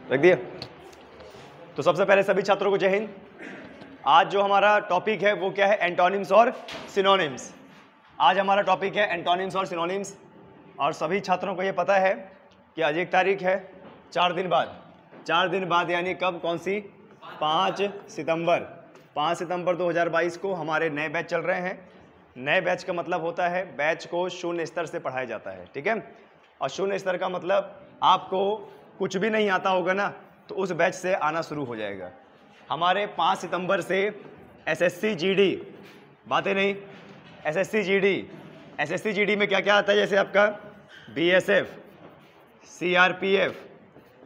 रख दिया। तो सबसे पहले सभी छात्रों को जय हिंद। आज जो हमारा टॉपिक है वो क्या है? एंटोनिम्स और सिनोनिम्स। आज हमारा टॉपिक है एंटोनिम्स और सिनोनिम्स। और सभी छात्रों को ये पता है कि आज एक तारीख है, 4 दिन बाद, 4 दिन बाद यानी कब? कौन सी? 5 सितंबर। 5 सितंबर 2022 को हमारे नए बैच चल रहे हैं। नए बैच का मतलब होता है बैच को शून्य स्तर से पढ़ाया जाता है, ठीक है। और शून्य स्तर का मतलब आपको कुछ भी नहीं आता होगा ना, तो उस बैच से आना शुरू हो जाएगा। हमारे 5 सितंबर से एसएससी जीडी, बातें नहीं, एसएससी जीडी में क्या क्या आता है? जैसे आपका BSF, CRPF,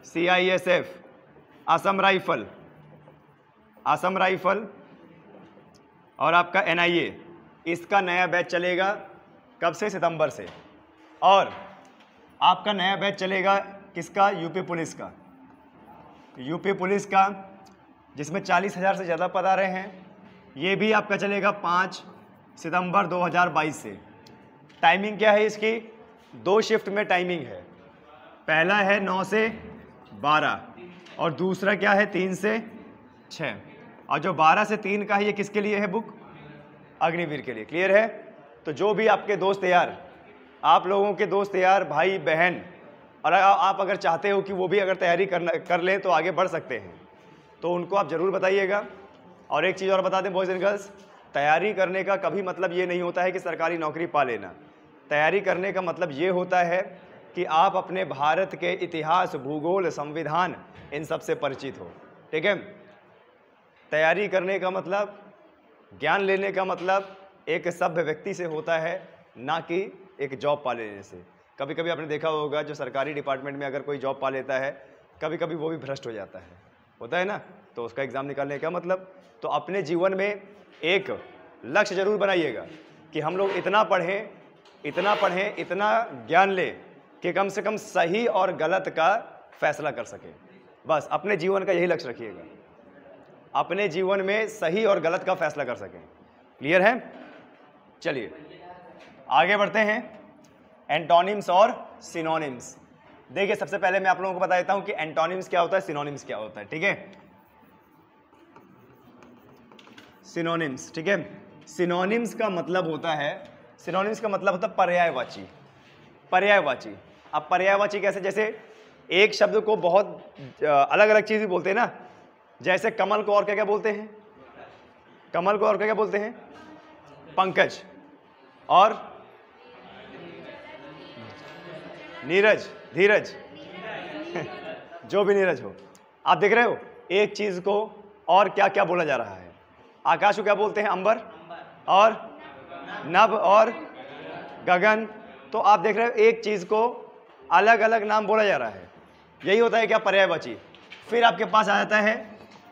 CISF, Assam rifle और आपका एनआईए, इसका नया बैच चलेगा। कब से? सितंबर से। और आपका नया बैच चलेगा किसका? यूपी पुलिस का। यूपी पुलिस का, जिसमें 40,000 से ज़्यादा पद आ रहे हैं, ये भी आपका चलेगा 5 सितंबर 2022 से। टाइमिंग क्या है इसकी? 2 शिफ्ट में टाइमिंग है। पहला है 9 से 12 और दूसरा क्या है? 3 से 6। और जो 12 से 3 का है ये किसके लिए है बुक? अग्निवीर के लिए। क्लियर है? तो जो भी आपके दोस्त यार, आप लोगों के दोस्त यार, भाई बहन, और आप अगर चाहते हो कि वो भी अगर तैयारी कर लें तो आगे बढ़ सकते हैं, तो उनको आप ज़रूर बताइएगा। और एक चीज़ और बता दें बॉयज़ एंड गर्ल्स, तैयारी करने का कभी मतलब ये नहीं होता है कि सरकारी नौकरी पा लेना। तैयारी करने का मतलब ये होता है कि आप अपने भारत के इतिहास, भूगोल, संविधान, इन सब से परिचित हो, ठीक है। तैयारी करने का मतलब, ज्ञान लेने का मतलब एक सभ्य व्यक्ति से होता है, ना कि एक जॉब पा लेने से। कभी कभी आपने देखा होगा जो सरकारी डिपार्टमेंट में अगर कोई जॉब पा लेता है, कभी कभी वो भी भ्रष्ट हो जाता है, होता है ना। तो उसका एग्ज़ाम निकालने का मतलब, तो अपने जीवन में एक लक्ष्य जरूर बनाइएगा कि हम लोग इतना पढ़ें, इतना ज्ञान लें कि कम से कम सही और गलत का फैसला कर सकें। बस अपने जीवन का यही लक्ष्य रखिएगा, अपने जीवन में सही और गलत का फैसला कर सकें। क्लियर है? चलिए आगे बढ़ते हैं। एंटोनिम्स और सिनोनिम्स। देखिए, सबसे पहले मैं आप लोगों को बता देता हूं कि एंटोनिम्स क्या होता है, सिनोनिम्स क्या होता है, ठीक है। सिनोनिम्स, ठीक है। सिनोनिम्स का मतलब होता है, पर्यायवाची। पर्यायवाची। अब पर्यायवाची कैसे? जैसे एक शब्द को बहुत अलग अलग चीज भी बोलते हैं ना। जैसे कमल को और क्या क्या बोलते हैं? कमल को और क्या क्या बोलते हैं? पंकज। और नीरज, धीरज जो भी नीरज हो। आप देख रहे हो एक चीज को और क्या क्या बोला जा रहा है। आकाश को क्या बोलते हैं? अंबर। और नभ और गगन। तो आप देख रहे हो एक चीज को अलग अलग नाम बोला जा रहा है। यही होता है क्या? पर्यायवाची। फिर आपके पास आ जाता है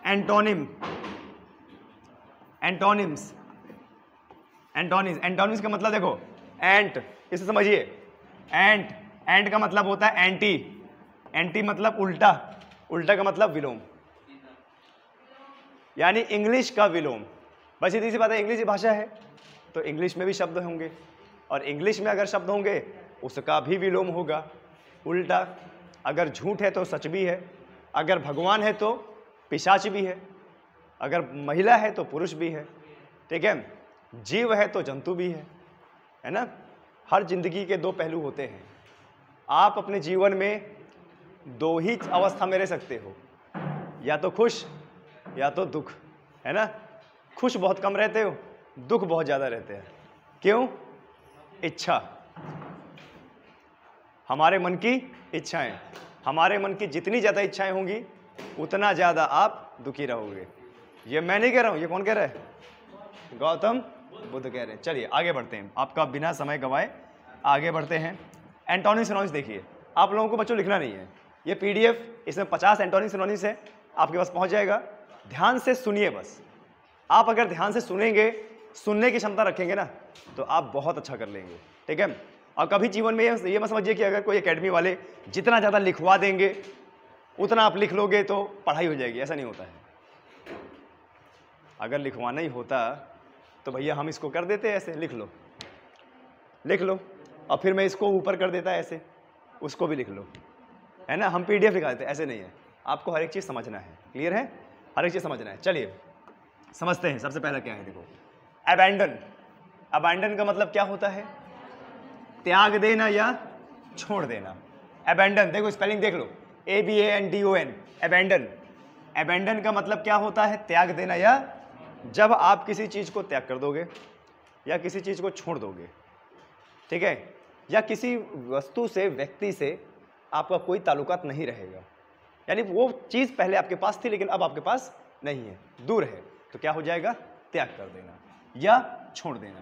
एंटोनिम। एंटोनिम्स का मतलब देखो, एंट, इसे समझिए। एंट का मतलब होता है एंटी। एंटी मतलब उल्टा, उल्टा का मतलब विलोम, यानी इंग्लिश का विलोम। बस इतनी सी बात है, इंग्लिश भाषा है तो इंग्लिश में भी शब्द होंगे, और इंग्लिश में अगर शब्द होंगे उसका भी विलोम होगा, उल्टा। अगर झूठ है तो सच भी है, अगर भगवान है तो पिशाच भी है, अगर महिला है तो पुरुष भी है, ठीक है। जीव है तो जंतु भी है ना। हर जिंदगी के 2 पहलू होते हैं। आप अपने जीवन में 2 ही अवस्था में रह सकते हो, या तो खुश या तो दुख, है ना। खुश बहुत कम रहते हो, दुख बहुत ज़्यादा रहते हैं। क्यों? इच्छा, हमारे मन की इच्छाएं। हमारे मन की जितनी ज़्यादा इच्छाएं होंगी उतना ज़्यादा आप दुखी रहोगे। ये मैं नहीं कह रहा हूँ, ये कौन कह रहा है? गौतम बुद्ध कह रहे हैं। चलिए आगे बढ़ते हैं, आपका बिना समय गवाए आगे बढ़ते हैं। एंटोनिम्स सिनोनिम्स देखिए, आप लोगों को बच्चों लिखना नहीं है, ये पीडीएफ, इसमें 50 एंटोनिम्स सिनोनिम्स है, आपके पास पहुंच जाएगा। ध्यान से सुनिए बस। आप अगर ध्यान से सुनेंगे, सुनने की क्षमता रखेंगे ना, तो आप बहुत अच्छा कर लेंगे, ठीक है। और कभी जीवन में ये मत समझिए कि अगर कोई एकेडमी वाले जितना ज़्यादा लिखवा देंगे उतना आप लिख लोगे तो पढ़ाई हो जाएगी, ऐसा नहीं होता है। अगर लिखवाना ही होता तो भैया हम इसको कर देते ऐसे, लिख लो, और फिर मैं इसको ऊपर कर देता ऐसे, उसको भी लिख लो, है ना। हम पीडीएफ लिखा देते, ऐसे नहीं है। आपको हर एक चीज़ समझना है, क्लियर है, हर एक चीज़ समझना है। चलिए समझते हैं। सबसे पहला क्या है, देखो अबैंडन। अबैंडन का मतलब क्या होता है? त्याग देना या छोड़ देना। अबैंडन, देखो स्पेलिंग देख लो, ABANDON, अबैंडन। अबैंडन का मतलब क्या होता है? त्याग देना, या जब आप किसी चीज़ को त्याग कर दोगे या किसी चीज़ को छोड़ दोगे, ठीक है, या किसी वस्तु से, व्यक्ति से आपका कोई ताल्लुकात नहीं रहेगा, यानी वो चीज़ पहले आपके पास थी लेकिन अब आपके पास नहीं है, दूर है, तो क्या हो जाएगा? त्याग कर देना या छोड़ देना।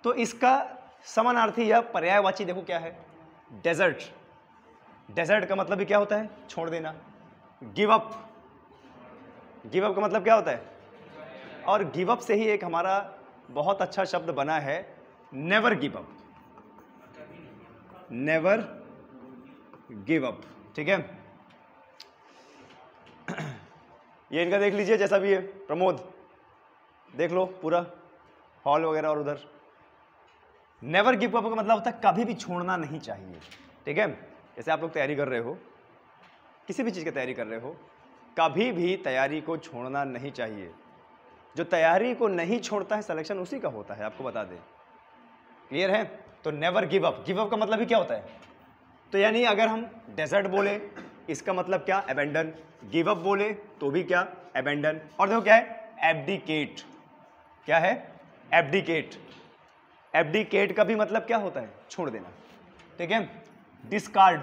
तो इसका समानार्थी या पर्यायवाची देखो क्या है? डेजर्ट। डेजर्ट का मतलब भी क्या होता है? छोड़ देना। गिव अप, गिव अप का मतलब क्या होता है? और गिव अप से ही एक हमारा बहुत अच्छा शब्द बना है, never give up. Never give up, ठीक है। ये इनका देख लीजिए जैसा भी है, प्रमोद देख लो पूरा हॉल वगैरह, और उधर नेवर गिव अप का मतलब होता है कभी भी छोड़ना नहीं चाहिए, ठीक है। जैसे आप लोग तैयारी कर रहे हो, किसी भी चीज़ की तैयारी कर रहे हो, कभी भी तैयारी को छोड़ना नहीं चाहिए। जो तैयारी को नहीं छोड़ता है सिलेक्शन उसी का होता है, आपको बता दें, क्लियर है। तो never give up, give up का मतलब ही क्या होता है? तो यानी अगर हम डेजर्ट बोले इसका मतलब क्या? अबैंडन। गिव अप बोले तो भी क्या? अबैंडन। और देखो क्या है? एब्डिकेट। क्या है? एब्डिकेट। एब्डिकेट का भी मतलब क्या होता है? छोड़ देना, ठीक है। डिस्कार्ड,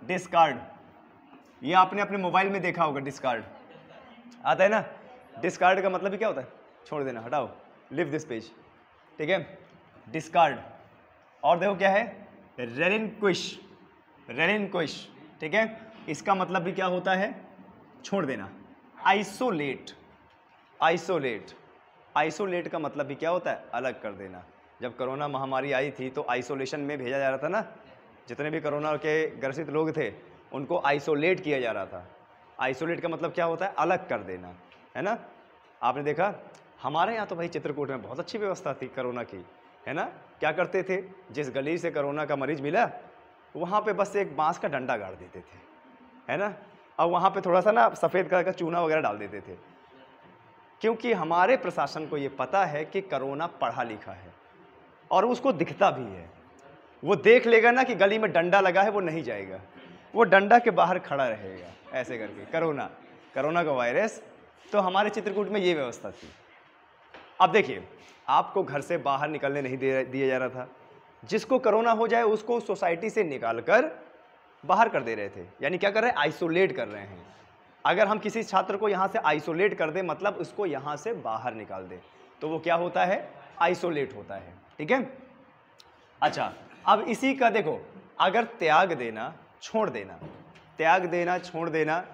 डिस्कार्ड, ये आपने अपने मोबाइल में देखा होगा, डिस्कार्ड आता है ना। डिस्कार्ड का मतलब भी क्या होता है? छोड़ देना, हटाओ, लिव दिस पेज, ठीक है, डिस्कार्ड। और देखो क्या है? रेलिंक्विश, रेलिंक्विश, ठीक है, इसका मतलब भी क्या होता है? छोड़ देना। आइसोलेट, आइसोलेट, आइसोलेट का मतलब भी क्या होता है? अलग कर देना। जब कोरोना महामारी आई थी तो आइसोलेशन में भेजा जा रहा था ना, जितने भी कोरोना के ग्रसित लोग थे उनको आइसोलेट किया जा रहा था। आइसोलेट का मतलब क्या होता है? अलग कर देना, है ना। आपने देखा हमारे यहाँ तो भाई चित्रकूट में बहुत अच्छी व्यवस्था थी कोरोना की, है ना। क्या करते थे? जिस गली से कोरोना का मरीज मिला वहाँ पे बस एक बांस का डंडा गाड़ देते थे, है ना, और वहाँ पे थोड़ा सा ना सफ़ेद कलर का चूना वगैरह डाल देते थे, क्योंकि हमारे प्रशासन को ये पता है कि कोरोना पढ़ा लिखा है और उसको दिखता भी है। वो देख लेगा ना कि गली में डंडा लगा है, वो नहीं जाएगा, वो डंडा के बाहर खड़ा रहेगा ऐसे करके। कोरोना, कोरोना का वायरस, तो हमारे चित्रकूट में ये व्यवस्था थी। अब देखिए, आपको घर से बाहर निकलने नहीं दिया जा रहा था। जिसको कोरोना हो जाए उसको सोसाइटी से निकाल कर बाहर कर दे रहे थे, यानी क्या कर रहे हैं? आइसोलेट कर रहे हैं। अगर हम किसी छात्र को यहाँ से आइसोलेट कर दें, मतलब उसको यहाँ से बाहर निकाल दें, तो वो क्या होता है? आइसोलेट होता है, ठीक है। अच्छा, अब इसी का देखो, अगर त्याग देना, छोड़ देना, त्याग देना, छोड़ देना,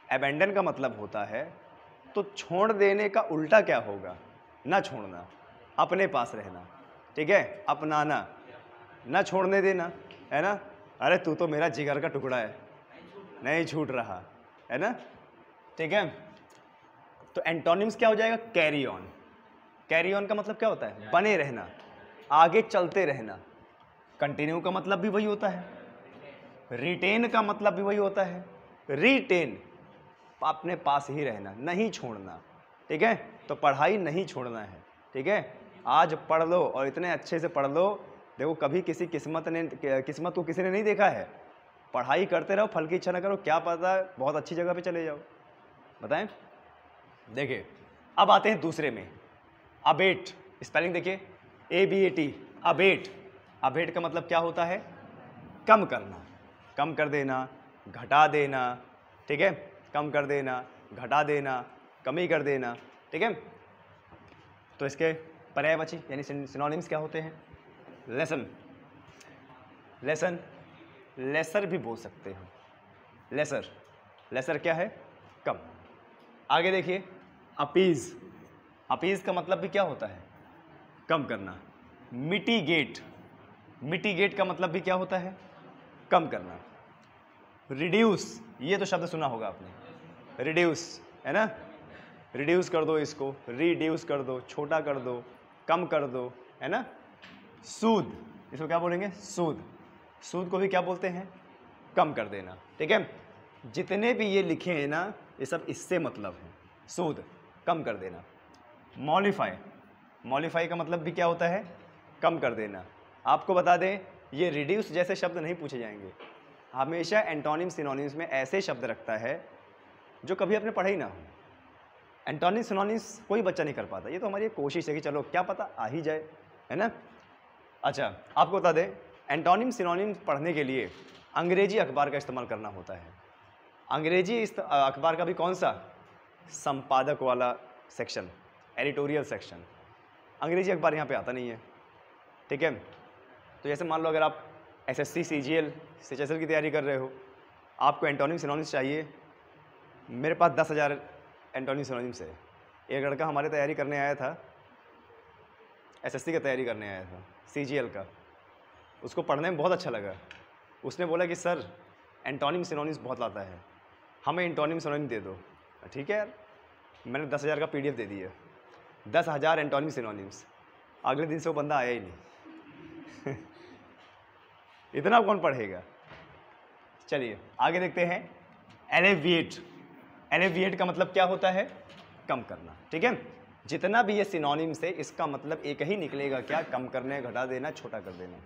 अबैंडन का मतलब होता है, तो छोड़ देने का उल्टा क्या होगा? ना छोड़ना, अपने पास रहना, ठीक है, अपनाना, ना छोड़ने देना, है ना। अरे तू तो मेरा जिगर का टुकड़ा है, नहीं छूट रहा, है ना, ठीक है। तो एंटोनिम्स क्या हो जाएगा? Carry on. कैरी ऑन का मतलब क्या होता है? बने रहना, आगे चलते रहना। कंटिन्यू का मतलब भी वही होता है। रिटेन का मतलब भी वही होता है। रिटेन, अपने पास ही रहना, नहीं छोड़ना, ठीक है। तो पढ़ाई नहीं छोड़ना है, ठीक है। आज पढ़ लो और इतने अच्छे से पढ़ लो। देखो कभी किसी किस्मत को किसी ने नहीं देखा है। पढ़ाई करते रहो, फल की इच्छा ना करो, क्या पता बहुत अच्छी जगह पे चले जाओ। बताएं, देखिए अब आते हैं दूसरे में, अबेट। स्पेलिंग देखिए, ABAT, अबेट। अबेट का मतलब क्या होता है? कम करना, कम कर देना, घटा देना, ठीक है, कम कर देना, घटा देना, कमी कर देना, ठीक है। तो इसके पर्यायवाची यानी सिनोनिम्स क्या होते हैं? लेसन, लेसन, लेसर भी बोल सकते हो, लेसर। लेसर क्या है? कम। आगे देखिए, अपीज। अपीज का मतलब भी क्या होता है? कम करना। मिटिगेट, मिटिगेट का मतलब भी क्या होता है? कम करना। रिड्यूस, ये तो शब्द सुना होगा आपने, रिड्यूस, है ना। रिड्यूस कर दो इसको, रिड्यूस कर दो, छोटा कर दो, कम कर दो, है ना। सूद, इसको क्या बोलेंगे? सूद। सूद को भी क्या बोलते हैं? कम कर देना, ठीक है। जितने भी ये लिखे हैं ना, ये सब इससे मतलब है। सूद, कम कर देना। मॉडिफाई, मॉडिफाई का मतलब भी क्या होता है? कम कर देना। आपको बता दें, ये रिड्यूस जैसे शब्द नहीं पूछे जाएंगे, हमेशा एंटोनिम सिनोनिम्स में ऐसे शब्द रखता है जो कभी आपने पढ़े ही ना हो। एंटोनिम सिनोनिम्स कोई बच्चा नहीं कर पाता, ये तो हमारी एक कोशिश है कि चलो क्या पता आ ही जाए, है ना। अच्छा, आपको बता दें, एंटोनिम सिनोनिम्स पढ़ने के लिए अंग्रेजी अखबार का इस्तेमाल करना होता है। अंग्रेजी अखबार का भी कौन सा? संपादक वाला सेक्शन, एडिटोरियल सेक्शन। अंग्रेजी अखबार यहाँ पे आता नहीं है, ठीक है। तो जैसे मान लो अगर आप एसएससी सीजीएल सीएचएसएल की तैयारी कर रहे हो, आपको एंटोनिम सिनोनिम्स चाहिए। मेरे पास 10,000 एंटोनिम सिनोनिम्स है। एक लड़का हमारे तैयारी करने आया था, एसएससी का तैयारी करने आया था, सीजीएल का। उसको पढ़ने में बहुत अच्छा लगा। उसने बोला कि सर एंटोनिम सिनोनिम्स बहुत लाता है, हमें एंटोनिम सिनोनिम दे दो। ठीक है यार, मैंने 10,000 का पीडीएफ दे दिया, 10,000 एंटोनिम सिनोनिम्स। अगले दिन से वो बंदा आया ही नहीं। इतना कौन पढ़ेगा। चलिए आगे देखते हैं। एलेविएट, एलेविएट का मतलब क्या होता है? कम करना, ठीक है। जितना भी ये सिनोनिम्स है, इसका मतलब एक ही निकलेगा, क्या? कम करने, घटा देना, छोटा कर देना,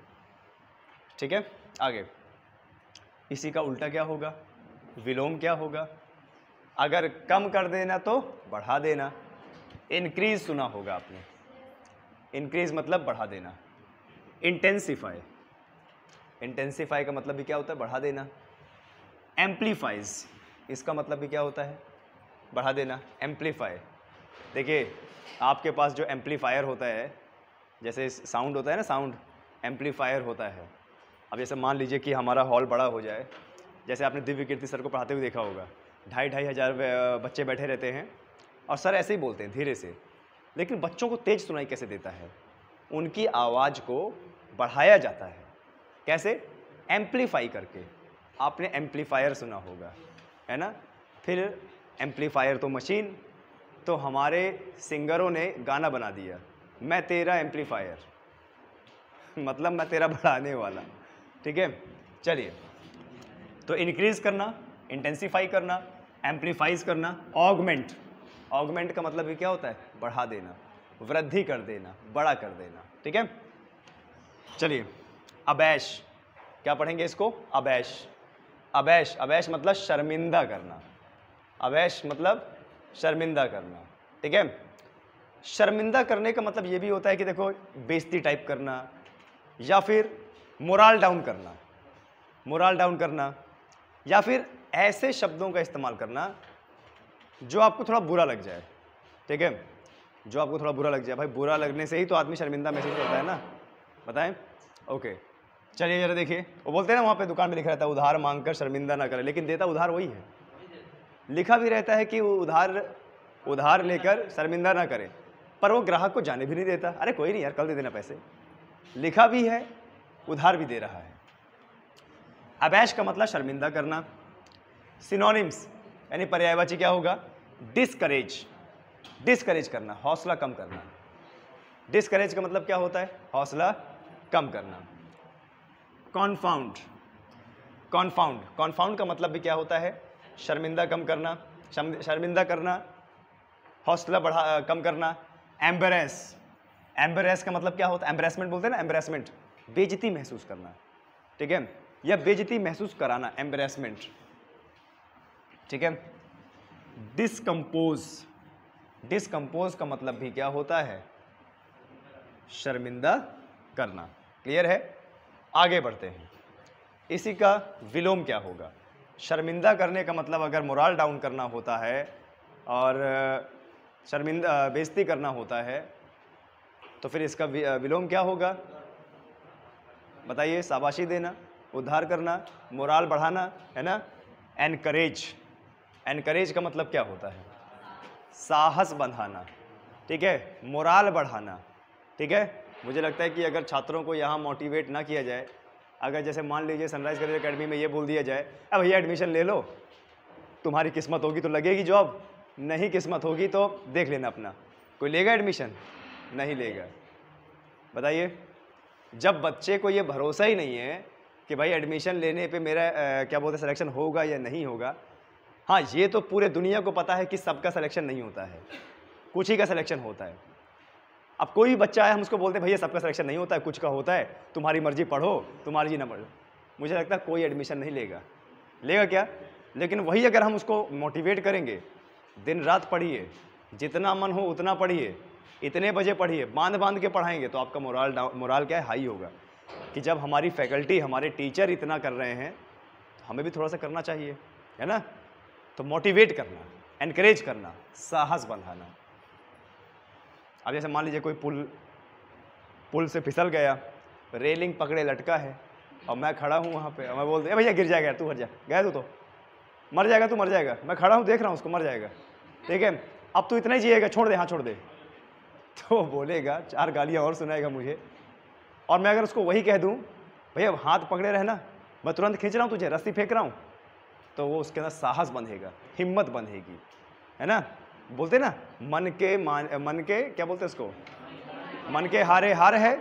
ठीक है। आगे इसी का उल्टा क्या होगा? विलोम क्या होगा? अगर कम कर देना तो बढ़ा देना। इंक्रीज सुना होगा आपने, इंक्रीज मतलब बढ़ा देना। इंटेंसिफाई, इंटेंसिफाई का मतलब भी क्या होता है? बढ़ा देना। एम्पलीफाइज, इसका मतलब भी क्या होता है? बढ़ा देना। एम्पलीफाई, देखिए आपके पास जो एम्पलीफायर होता है, जैसे साउंड होता है ना, साउंड एम्पलीफायर होता है। अब जैसे मान लीजिए कि हमारा हॉल बड़ा हो जाए, जैसे आपने दिव्य कीर्ति सर को पढ़ाते हुए देखा होगा, 2,500 2,500 बच्चे बैठे रहते हैं और सर ऐसे ही बोलते हैं धीरे से, लेकिन बच्चों को तेज सुनाई कैसे देता है? उनकी आवाज़ को बढ़ाया जाता है। कैसे? एम्पलीफाई करके। आपने एम्पलीफायर सुना होगा, है ना। फिर एम्पलीफायर तो मशीन, तो हमारे सिंगरों ने गाना बना दिया, मैं तेरा एम्पलीफायर, मतलब मैं तेरा बढ़ाने वाला, ठीक है। चलिए, तो इंक्रीज करना, इंटेंसिफाई करना, एम्पलीफाइज करना। ऑगमेंट, ऑगमेंट का मतलब भी क्या होता है? बढ़ा देना, वृद्धि कर देना, बड़ा कर देना, ठीक है। चलिए, अबैश, क्या पढ़ेंगे इसको? अबैश, अबैश, अबैश मतलब शर्मिंदा करना। अबैश मतलब शर्मिंदा करना, ठीक है। शर्मिंदा करने का मतलब ये भी होता है कि देखो, बेइज्जती टाइप करना, या फिर मोरल डाउन करना, मोरल डाउन करना, या फिर ऐसे शब्दों का इस्तेमाल करना जो आपको थोड़ा बुरा लग जाए, ठीक है। जो आपको थोड़ा बुरा लग जाए, भाई बुरा लगने से ही तो आदमी शर्मिंदा महसूस करता है ना, बताएं। ओके, चलिए जरा देखिए, वो बोलते हैं ना, वहाँ पे दुकान में लिखा रहता है उधार मांगकर शर्मिंदा ना करे, लेकिन देता उधार वही है। लिखा भी रहता है कि वो उधार लेकर शर्मिंदा ना करे, पर वो ग्राहक को जाने भी नहीं देता। अरे कोई नहीं यार, कल दे देना पैसे। लिखा भी है, उधार भी दे रहा है। अबैश का मतलब शर्मिंदा करना। सिनोनिम्स यानी पर्यायवाची क्या होगा? डिस्करेज, डिस्करेज करना, हौसला कम करना। डिस्करेज का मतलब क्या होता है? हौसला कम करना। कॉन्फाउंड, कॉन्फाउंड, कॉन्फाउंड का मतलब भी क्या होता है? शर्मिंदा कम करना, शर्मिंदा करना, हौसला कम करना। एम्बरेस, एम्बरेस का मतलब क्या होता है? एम्बरेसमेंट बोलते हैं ना, एम्बरेसमेंट, बेइज्जती महसूस करना, ठीक है, या बेइज्जती महसूस कराना, एम्बरेसमेंट, ठीक है। डिस्कम्पोज, डिस्कम्पोज का मतलब भी क्या होता है? शर्मिंदा करना। क्लियर है? आगे बढ़ते हैं। इसी का विलोम क्या होगा? शर्मिंदा करने का मतलब अगर मोरल डाउन करना होता है और शर्मिंदा बेइज्जती करना होता है, तो फिर इसका विलोम क्या होगा? बताइए। शाबाशी देना, उद्धार करना, मोरल बढ़ाना, है ना। एनकरेज, एनकरेज का मतलब क्या होता है? साहस बढ़ाना, ठीक है, मोरल बढ़ाना, ठीक है। मुझे लगता है कि अगर छात्रों को यहाँ मोटिवेट ना किया जाए, अगर जैसे मान लीजिए सनराइज करियर एकेडमी में ये बोल दिया जाए, अब भैया एडमिशन ले लो, तुम्हारी किस्मत होगी तो लगेगी जॉब, नहीं किस्मत होगी तो देख लेना अपना, कोई लेगा एडमिशन? नहीं लेगा। बताइए, जब बच्चे को ये भरोसा ही नहीं है कि भाई एडमिशन लेने पे मेरा क्या बोलते हैं सिलेक्शन होगा या नहीं होगा। हाँ, ये तो पूरे दुनिया को पता है कि सबका सिलेक्शन नहीं होता है, कुछ ही का सिलेक्शन होता है। अब कोई बच्चा है, हम उसको बोलते हैं भैया सबका सिलेक्शन नहीं होता है, कुछ का होता है, तुम्हारी मर्जी पढ़ो, तुम्हारी जी ना पढ़ो, मुझे लगता है कोई एडमिशन नहीं लेगा। लेगा क्या? लेकिन वही अगर हम उसको मोटिवेट करेंगे, दिन रात पढ़िए, जितना मन हो उतना पढ़िए, इतने बजे पढ़िए, बांध बांध के पढ़ाएंगे तो आपका मोराल क्या है, हाई होगा कि जब हमारी फैकल्टी, हमारे टीचर इतना कर रहे हैं तो हमें भी थोड़ा सा करना चाहिए, है ना। तो मोटिवेट करना, एनकरेज करना, साहस बंधाना। अब जैसे मान लीजिए कोई पुल से फिसल गया, रेलिंग पकड़े लटका है और मैं खड़ा हूँ वहाँ पे, और मैं बोलते भैया गिर जाएगा, तू हट जा, गया तो मर जाएगा, तू मर जाएगा, मैं खड़ा हूँ देख रहा हूँ उसको, मर जाएगा, ठीक है, अब तू इतना ही जिएगा, छोड़ दे, हाँ छोड़ दे। तो बोलेगा, 4 गालियाँ और सुनाएगा मुझे। और मैं अगर उसको वही कह दूँ भैया हाथ पकड़े रहना, मैं तुरंत खींच रहा हूँ तुझे, रस्सी फेंक रहा हूँ, तो वो उसके अंदर साहस बंधेगा, हिम्मत बंधेगी, है ना। बोलते ना मन के क्या बोलते हैं उसको, मन के हारे हार है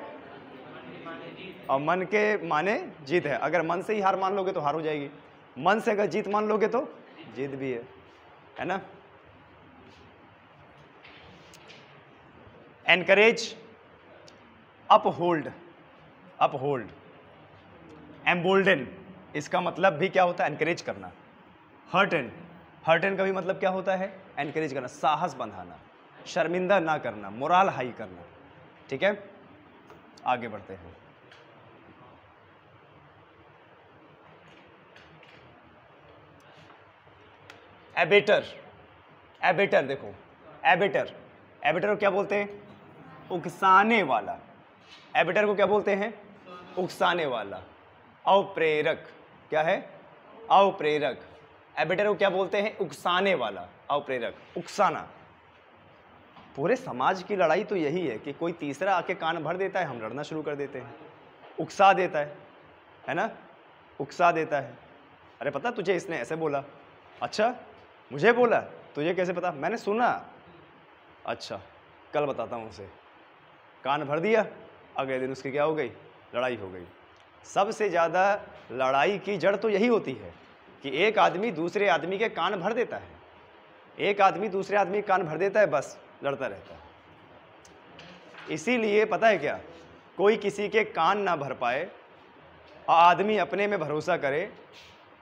और मन के माने जीत है। अगर मन से ही हार मान लोगे तो हार हो जाएगी, मन से अगर जीत मान लोगे तो जीत भी है ना। एनकरेज, अपहोल्ड, एम्बोल्डन, इसका मतलब भी क्या होता है, एनकरेज करना। हर्टन का भी मतलब क्या होता है, एनकरेज करना, साहस बंधाना, शर्मिंदा ना करना, मोराल हाई करना, ठीक है। आगे बढ़ते हैं। एबेटर, देखो एबेटर को क्या बोलते हैं, उकसाने वाला। एबेटर को क्या बोलते हैं, उकसाने वाला। अवप्रेरक, क्या है, अवप्रेरक। एबेटर को क्या बोलते हैं, उकसाने वाला, अवप्रेरक, उकसाना। पूरे समाज की लड़ाई तो यही है कि कोई तीसरा आके कान भर देता है, हम लड़ना शुरू कर देते हैं, उकसा देता है ना, उकसा देता है। अरे पता तुझे इसने ऐसे बोला, अच्छा मुझे बोला, तुझे कैसे पता, मैंने सुना, अच्छा कल बताता हूँ उसे। कान भर दिया, अगले दिन उसकी क्या हो गई, लड़ाई हो गई। सबसे ज़्यादा लड़ाई की जड़ तो यही होती है कि एक आदमी दूसरे आदमी के कान भर देता है, एक आदमी दूसरे आदमी के कान भर देता है, बस लड़ता रहता है। इसीलिए पता है क्या, कोई किसी के कान ना भर पाए और आदमी अपने में भरोसा करे।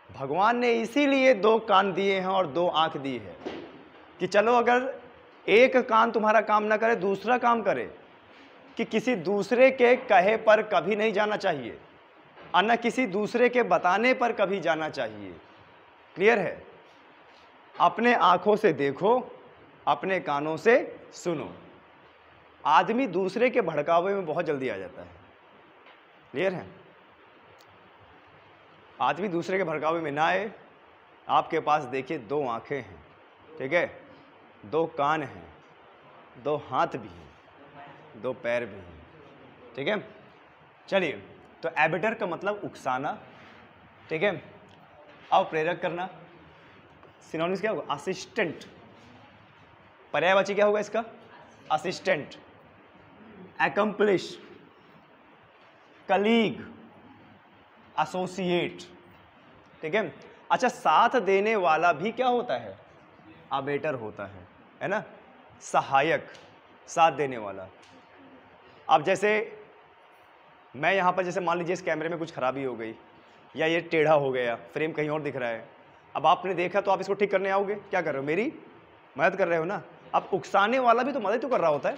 भगवान ने इसीलिए 2 कान दिए हैं और 2 आंख दी है कि चलो अगर एक कान तुम्हारा काम ना करे, दूसरा काम करे, कि किसी दूसरे के कहे पर कभी नहीं जाना चाहिए और न किसी दूसरे के बताने पर कभी जाना चाहिए। क्लियर है? अपने आंखों से देखो, अपने कानों से सुनो। आदमी दूसरे के भड़कावे में बहुत जल्दी आ जाता है। क्लियर है? आदमी दूसरे के भड़कावे में ना आए। आपके पास देखिए 2 आंखें हैं, ठीक है, 2 कान हैं, 2 हाथ भी हैं, 2 पैर भी हैं, ठीक है। चलिए, तो एबिटर का मतलब उकसाना, ठीक है। अब प्रेरक करना, सिनोनिम्स क्या होगा, असिस्टेंट। पर्यायवाची क्या होगा इसका, असिस्टेंट। एकम्प्लिश, कलीग, एसोसिएट, ठीक है। अच्छा, साथ देने वाला भी क्या होता है, अबेटर होता है ना, सहायक, साथ देने वाला। अब जैसे मैं यहाँ पर, जैसे मान लीजिए इस कैमरे में कुछ खराबी हो गई या ये टेढ़ा हो गया, फ्रेम कहीं और दिख रहा है। अब आपने देखा तो आप इसको ठीक करने आओगे, क्या कर रहे हो, मेरी मदद कर रहे हो ना। अब उकसाने वाला भी तो मदद तो कर रहा होता है।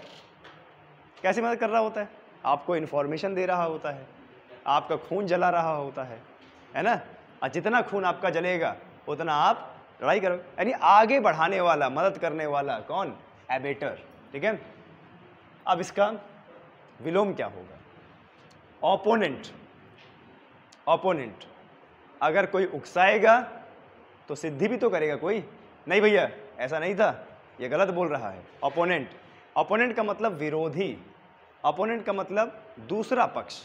कैसे मदद कर रहा होता है, आपको इन्फॉर्मेशन दे रहा होता है, आपका खून जला रहा होता है ना। और जितना खून आपका जलेगा उतना आप लड़ाई करोगे, यानी आगे बढ़ाने वाला, मदद करने वाला कौन, एबेटर, ठीक है। अब इसका विलोम क्या होगा, ओपोनेंट। ओपोनेंट, अगर कोई उकसाएगा तो सिद्धि भी तो करेगा कोई, नहीं भैया ऐसा नहीं था, ये गलत बोल रहा है। ओपोनेंट, ओपोनेंट का मतलब विरोधी, ओपोनेंट का मतलब दूसरा पक्ष।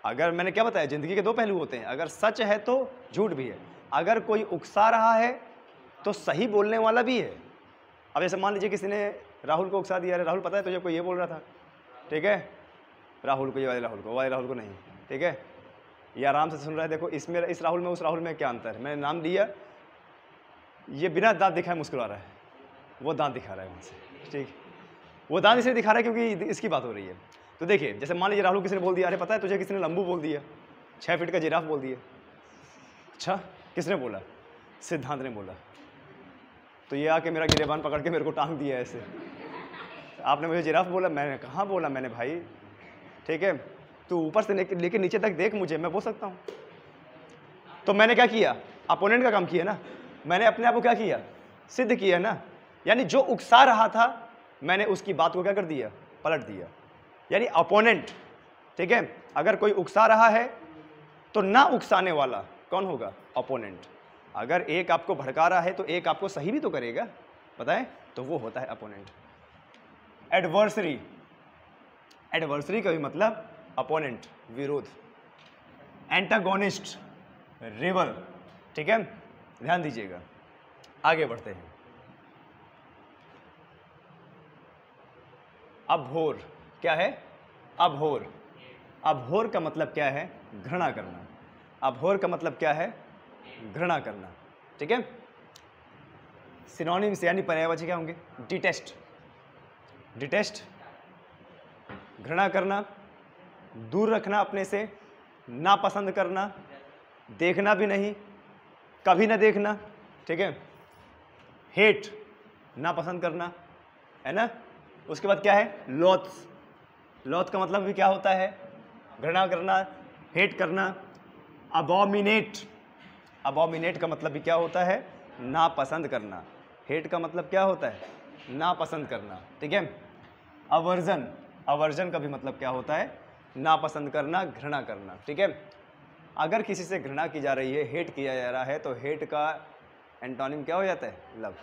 अगर मैंने क्या बताया, जिंदगी के 2 पहलू होते हैं, अगर सच है तो झूठ भी है। अगर कोई उकसा रहा है तो सही बोलने वाला भी है। अब जैसे मान लीजिए किसी ने राहुल को उकसा दिया, राहुल पता है तुझे कोई ये बोल रहा था, ठीक है, राहुल को ये वाले राहुल को, वाले राहुल को नहीं, ठीक है। ये आराम से सुन रहा है। देखो इसमें, इस राहुल में उस राहुल में क्या अंतर है। मैंने नाम दिया, ये बिना दांत दिखाए मुस्कुरा रहा है, वो दांत दिखा रहा है वहाँ से, ठीक। वो दांत इसलिए दिखा रहा है क्योंकि इसकी बात हो रही है। तो देखिए, जैसे मान लीजिए राहुल किसी ने बोल दिया, अरे पता है तुझे किसी ने लंबू बोल दिया, 6 फीट का जिराफ बोल दिया। अच्छा, किसने बोला? सिद्धांत ने बोला। तो ये आके मेरा गिरेबान पकड़ के मेरे को टांग दिया ऐसे, आपने मुझे जिराफ बोला। मैंने कहाँ बोला मैंने भाई, ठीक है। तू ऊपर से लेके नीचे तक देख मुझे, मैं बोल सकता हूँ। तो मैंने क्या किया? अपोनेंट का काम किया ना, मैंने अपने आप को क्या किया? सिद्ध किया ना। यानी जो उकसा रहा था मैंने उसकी बात को क्या कर दिया? पलट दिया। यानी अपोनेंट, ठीक है, अगर कोई उकसा रहा है तो ना उकसाने वाला कौन होगा? अपोनेंट। अगर एक आपको भड़का रहा है तो एक आपको सही भी तो करेगा, पता है, तो वो होता है अपोनेंट। एडवर्सरी, एडवर्सरी का भी मतलब अपोनेंट, विरोध। एंटागोनिस्ट, रिवल, ठीक है, ध्यान दीजिएगा। आगे बढ़ते हैं। अभोर क्या है? अभोर। अभोर का मतलब क्या है? घृणा करना। अभोर का मतलब क्या है? घृणा करना, ठीक है। सिनोनिम्स यानी पर्यायवाची क्या होंगे? डिटेस्ट, डिटेस्ट घृणा करना, दूर रखना अपने से, नापसंद करना, देखना भी नहीं, कभी ना देखना, ठीक है। हेट, नापसंद करना, है ना। उसके बाद क्या है? लॉथ्स। लॉथ का मतलब भी क्या होता है? घृणा करना, हेट करना। अबॉमिनेट, अबॉमिनेट का मतलब भी क्या होता है? नापसंद करना। हेट का मतलब क्या होता है? नापसंद करना, ठीक है। अवर्जन, अवर्जन का भी मतलब क्या होता है? नापसंद करना, घृणा करना, ठीक है। अगर किसी से घृणा की जा रही है, हेट किया जा रहा है, तो हेट का एंटोनिम क्या हो जाता है? लव।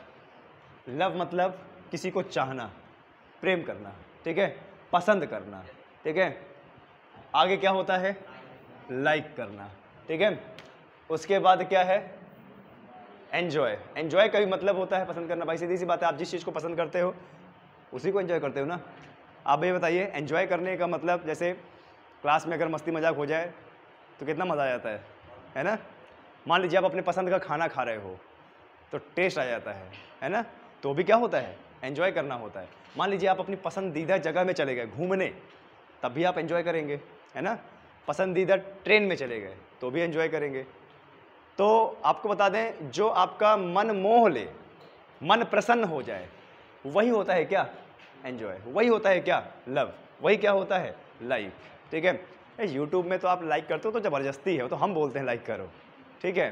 लव मतलब किसी को चाहना, प्रेम करना, ठीक है, पसंद करना, ठीक है। आगे क्या होता है? लाइक करना, ठीक है। उसके बाद क्या है? एंजॉय। एंजॉय का भी मतलब होता है पसंद करना। भाई सीधी सी बात है, आप जिस चीज़ को पसंद करते हो उसी को एंजॉय करते हो ना। आप ये बताइए, एंजॉय करने का मतलब, जैसे क्लास में अगर मस्ती मजाक हो जाए तो कितना मज़ा आ जाता है ना। मान लीजिए आप अपने पसंद का खाना खा रहे हो तो टेस्ट आ जाता है ना, तो भी क्या होता है? एंजॉय करना होता है। मान लीजिए आप अपनी पसंदीदा जगह में चले गए घूमने, तब भी आप एंजॉय करेंगे, है ना। पसंदीदा ट्रेन में चले गए तो भी एंजॉय करेंगे। तो आपको बता दें, जो आपका मन मोह ले, मन प्रसन्न हो जाए, वही होता है क्या? एंजॉय। वही होता है क्या? लव। वही क्या होता है? लाइक, ठीक है। यूट्यूब में तो आप लाइक करते हो तो ज़बरदस्ती है, तो हम बोलते हैं लाइक करो, ठीक है।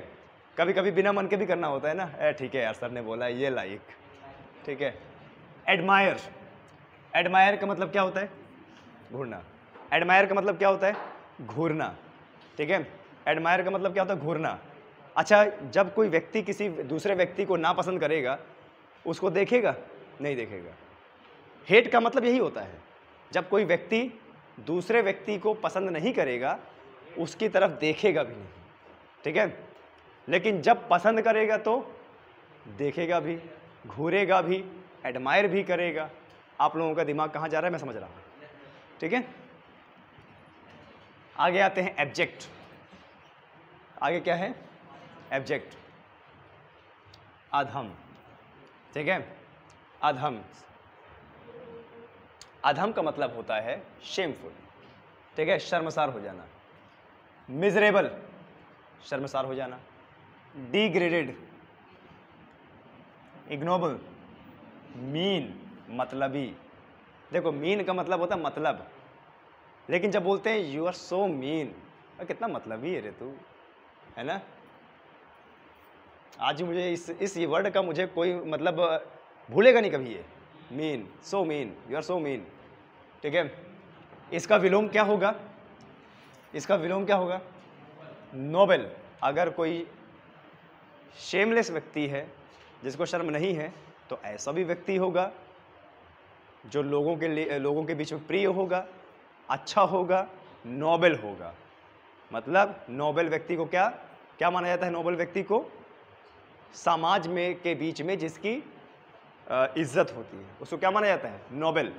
कभी कभी बिना मन के भी करना होता है ना, ठीक है यार सर ने बोला ये लाइक, ठीक है। एडमायर, एडमायर का मतलब क्या होता है? घूरना। एडमायर का मतलब क्या होता है? घूरना, ठीक है। एडमायर का मतलब क्या होता है? घूरना। अच्छा, जब कोई व्यक्ति किसी दूसरे व्यक्ति को नापसंद करेगा, उसको देखेगा? नहीं देखेगा। हेट का मतलब यही होता है, जब कोई व्यक्ति दूसरे व्यक्ति को पसंद नहीं करेगा, उसकी तरफ देखेगा भी नहीं, ठीक है। लेकिन जब पसंद करेगा तो देखेगा भी, घूरेगा भी, एडमायर भी करेगा। आप लोगों का दिमाग कहाँ जा रहा है मैं समझ रहा हूँ, ठीक है। आगे आते हैं एब्जेक्ट। आगे क्या है? एब्जेक्ट, अधम, ठीक है। अधम, अधम का मतलब होता है शेमफुल, ठीक है, शर्मसार हो जाना। मिजरेबल, शर्मसार हो जाना। डिग्रेडेड, इग्नोबल, मीन, मतलबी। देखो मीन का मतलब होता है मतलब, लेकिन जब बोलते हैं यू आर सो मीन, कितना मतलबी है रे तू, है ना। आज मुझे इस वर्ड का मुझे कोई मतलब भूलेगा नहीं कभी ये, mean, so mean, you are so mean, ठीक है। इसका विलोम क्या होगा? इसका विलोम क्या होगा? नोबेल। अगर कोई शेमलेस व्यक्ति है, जिसको शर्म नहीं है, तो ऐसा भी व्यक्ति होगा जो लोगों के बीच में प्रिय होगा, अच्छा होगा, नोबेल होगा। मतलब नोबेल व्यक्ति को क्या क्या माना जाता है? नोबेल व्यक्ति को समाज में के बीच में जिसकी इज्जत होती है, उसको क्या माना जाता है? नोबेल।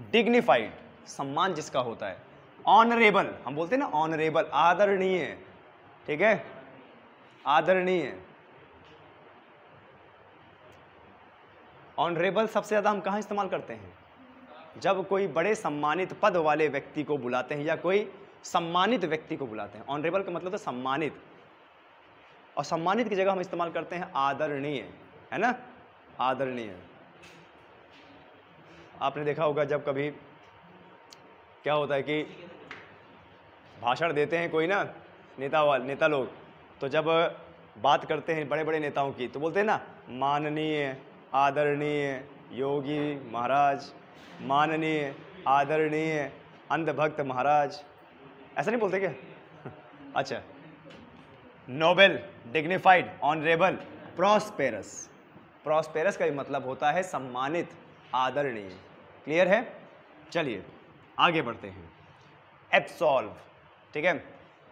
डिग्निफाइड, सम्मान जिसका होता है, ऑनरेबल, हम बोलते हैं ना ऑनरेबल, आदरणीय, ठीक है, आदरणीय। ऑनरेबल सबसे ज़्यादा हम कहाँ इस्तेमाल करते हैं? जब कोई बड़े सम्मानित पद वाले व्यक्ति को बुलाते हैं या कोई सम्मानित व्यक्ति को बुलाते हैं। ऑनरेबल का मतलब है सम्मानित, और सम्मानित की जगह हम इस्तेमाल करते हैं आदरणीय, है ना, आदरणीय। आपने देखा होगा जब कभी क्या होता है कि भाषण देते हैं कोई ना नेता लोग, तो जब बात करते हैं बड़े बड़े नेताओं की तो बोलते हैं ना माननीय, आदरणीय योगी महाराज, माननीय आदरणीय अंधभक्त महाराज, ऐसा नहीं बोलते क्या? अच्छा, Nobel, dignified, honourable, prosperous. Prosperous का भी मतलब होता है सम्मानित, आदरणीय। क्लियर है? चलिए आगे बढ़ते हैं। एब्सॉल्व, ठीक है,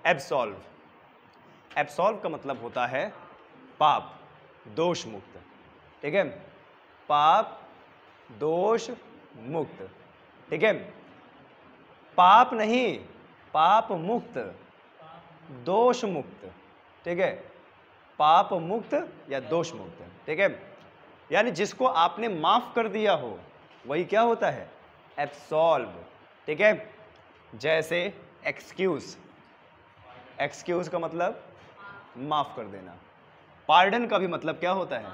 एब्सॉल्व। एब्सॉल्व का मतलब होता है पाप, दोष मुक्त, ठीक है, पाप दोष मुक्त, ठीक है, पाप नहीं, पाप मुक्त, दोष मुक्त, ठीक है, पाप मुक्त या दोष मुक्त, ठीक है, यानी जिसको आपने माफ कर दिया हो वही क्या होता है? एब्सॉल्व, ठीक है। जैसे एक्सक्यूज, एक्सक्यूज का मतलब माफ कर देना। पार्डन का भी मतलब क्या होता है?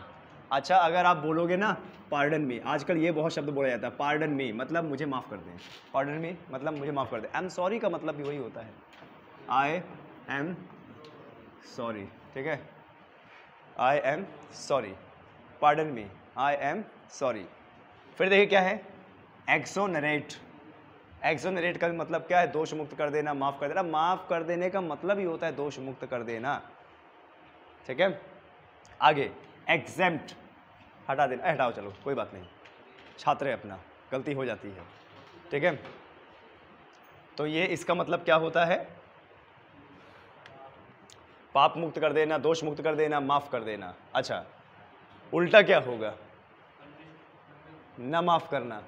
अच्छा, अगर आप बोलोगे ना पार्डन मी, आजकल ये बहुत शब्द बोला जाता है, पार्डन मी मतलब मुझे माफ़ कर दें, पार्डन मी मतलब मुझे माफ़ कर दें। आई एम सॉरी का मतलब भी वही होता है, आई एम सॉरी, ठीक है, I am sorry, pardon me, I am sorry. फिर देखिए क्या है, एक्सोनरेट। एक्सोनरेट का भी मतलब क्या है? दोष मुक्त कर देना, माफ़ कर देना। माफ़ कर देने का मतलब ही होता है दोष मुक्त कर देना, ठीक है। आगे एग्जेम्प्ट, हटा देना, हटाओ चलो कोई बात नहीं, छात्र है अपना, गलती हो जाती है, ठीक है। तो ये इसका मतलब क्या होता है? पाप मुक्त कर देना, दोष मुक्त कर देना, माफ कर देना। अच्छा, उल्टा क्या होगा? न माफ करना,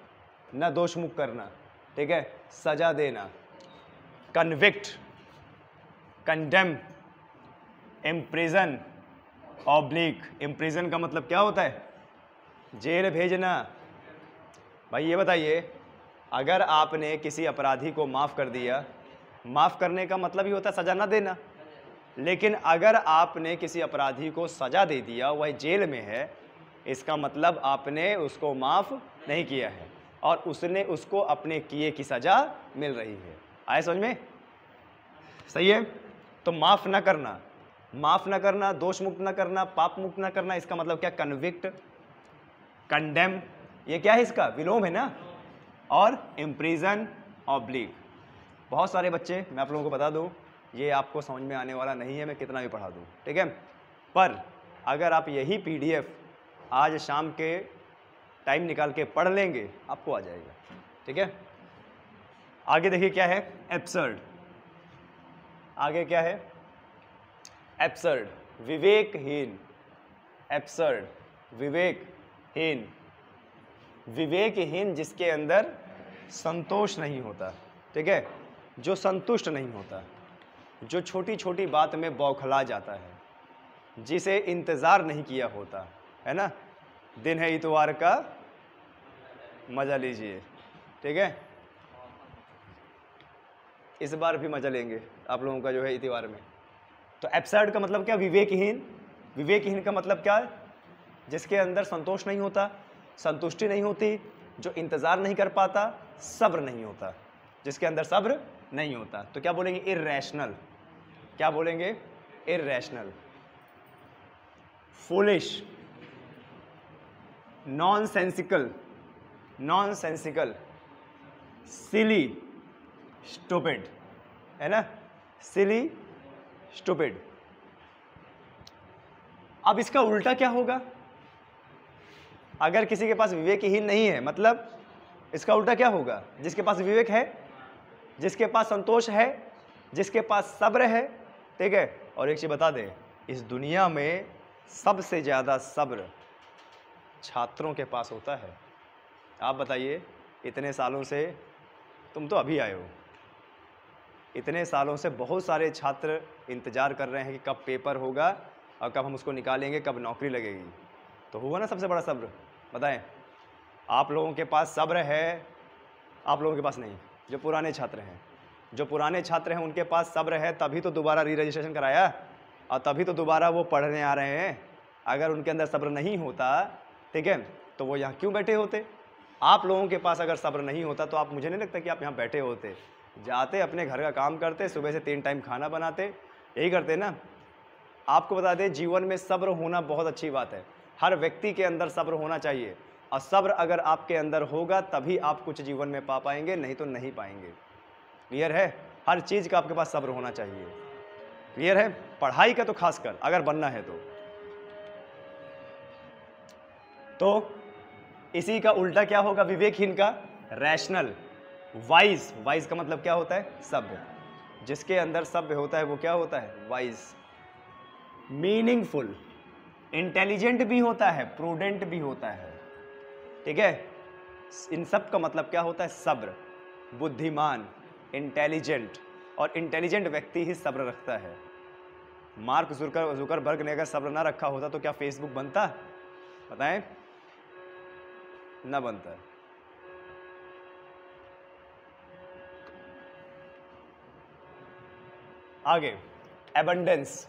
न दोष मुक्त करना, ठीक है, सजा देना। Convict, condemn, imprison, oblique. Imprison का मतलब क्या होता है? जेल भेजना। भाई ये बताइए, अगर आपने किसी अपराधी को माफ़ कर दिया, माफ़ करने का मतलब ही होता है सज़ा ना देना, लेकिन अगर आपने किसी अपराधी को सज़ा दे दिया, वह जेल में है, इसका मतलब आपने उसको माफ़ नहीं किया है और उसने उसको अपने किए की सज़ा मिल रही है। आए समझ में? सही है। तो माफ़ ना करना, माफ़ ना करना, दोष मुक्त ना करना, पाप मुक्त ना करना, इसका मतलब क्या? कन्विक्ट, कंडेम, ये क्या है? इसका विलोम है ना। और इम्प्रिजन, ऑब्लिक। बहुत सारे बच्चे, मैं आप लोगों को बता दूं, ये आपको समझ में आने वाला नहीं है, मैं कितना भी पढ़ा दूं, ठीक है। पर अगर आप यही PDF आज शाम के टाइम निकाल के पढ़ लेंगे, आपको आ जाएगा, ठीक है। आगे देखिए क्या है, एब्सर्ड। आगे क्या है? एब्सर्ड, विवेकहीन। एब्सर्ड, विवेकहीन। विवेकहीन जिसके अंदर संतोष नहीं होता, ठीक है, जो संतुष्ट नहीं होता, जो छोटी छोटी बात में बौखला जाता है, जिसे इंतज़ार नहीं किया होता, है ना। दिन है इतवार का, मज़ा लीजिए, ठीक है। इस बार भी मज़ा लेंगे आप लोगों का जो है इतवार में। तो एब्सर्ड का मतलब क्या? विवेकहीन। विवेकहीन का मतलब क्या है? जिसके अंदर संतोष नहीं होता, संतुष्टि नहीं होती, जो इंतज़ार नहीं कर पाता, सब्र नहीं होता, जिसके अंदर सब्र नहीं होता। तो क्या बोलेंगे? इर्रेशनल। क्या बोलेंगे? इर्रेशनल। फूलिश, नॉनसेंसिकल, नॉनसेंसिकल, सिली, स्टूपिड, है ना, सिली, स्टूपिड। अब इसका उल्टा क्या होगा? अगर किसी के पास विवेकहीन नहीं है, मतलब इसका उल्टा क्या होगा? जिसके पास विवेक है, जिसके पास संतोष है, जिसके पास सब्र है, ठीक है। और एक चीज बता दें, इस दुनिया में सबसे ज्यादा सब्र छात्रों के पास होता है। आप बताइए, इतने सालों से, तुम तो अभी आए हो, इतने सालों से बहुत सारे छात्र इंतज़ार कर रहे हैं कि कब पेपर होगा और कब हम उसको निकालेंगे, कब नौकरी लगेगी। तो हुआ ना सबसे बड़ा सब्र। बताएं, आप लोगों के पास सब्र है, आप लोगों के पास नहीं। जो पुराने छात्र हैं, जो पुराने छात्र हैं उनके पास सब्र है, तभी तो दोबारा री रजिस्ट्रेशन कराया और तभी तो दोबारा वो पढ़ने आ रहे हैं। अगर उनके अंदर सब्र नहीं होता, ठीक है, तो वो यहाँ क्यों बैठे होते। आप लोगों के पास अगर सब्र नहीं होता तो आप, मुझे नहीं लगता कि आप यहाँ बैठे होते। जाते अपने घर का काम करते, सुबह से 3 टाइम खाना बनाते, यही करते ना। आपको बता दें, जीवन में सब्र होना बहुत अच्छी बात है। हर व्यक्ति के अंदर सब्र होना चाहिए और सब्र अगर आपके अंदर होगा तभी आप कुछ जीवन में पा पाएंगे, नहीं तो नहीं पाएंगे। क्लियर है? हर चीज़ का आपके पास सब्र होना चाहिए। क्लियर है? पढ़ाई का तो खासकर अगर बनना है तो इसी का उल्टा क्या होगा विवेकहीन का? रैशनल। वाइज, वाइज का मतलब क्या होता है? सभ्य। जिसके अंदर सभ्य होता है वो क्या होता है? वाइज। मीनिंगफुल, इंटेलिजेंट भी होता है, प्रूडेंट भी होता है, ठीक है। इन सब का मतलब क्या होता है? सब्र। बुद्धिमान, इंटेलिजेंट, और इंटेलिजेंट व्यक्ति ही सब्र रखता है। मार्क जुकरबर्ग ने अगर सब्र ना रखा होता तो क्या फेसबुक बनता? बताएं, ना बनता। आगे, एबंडेंस।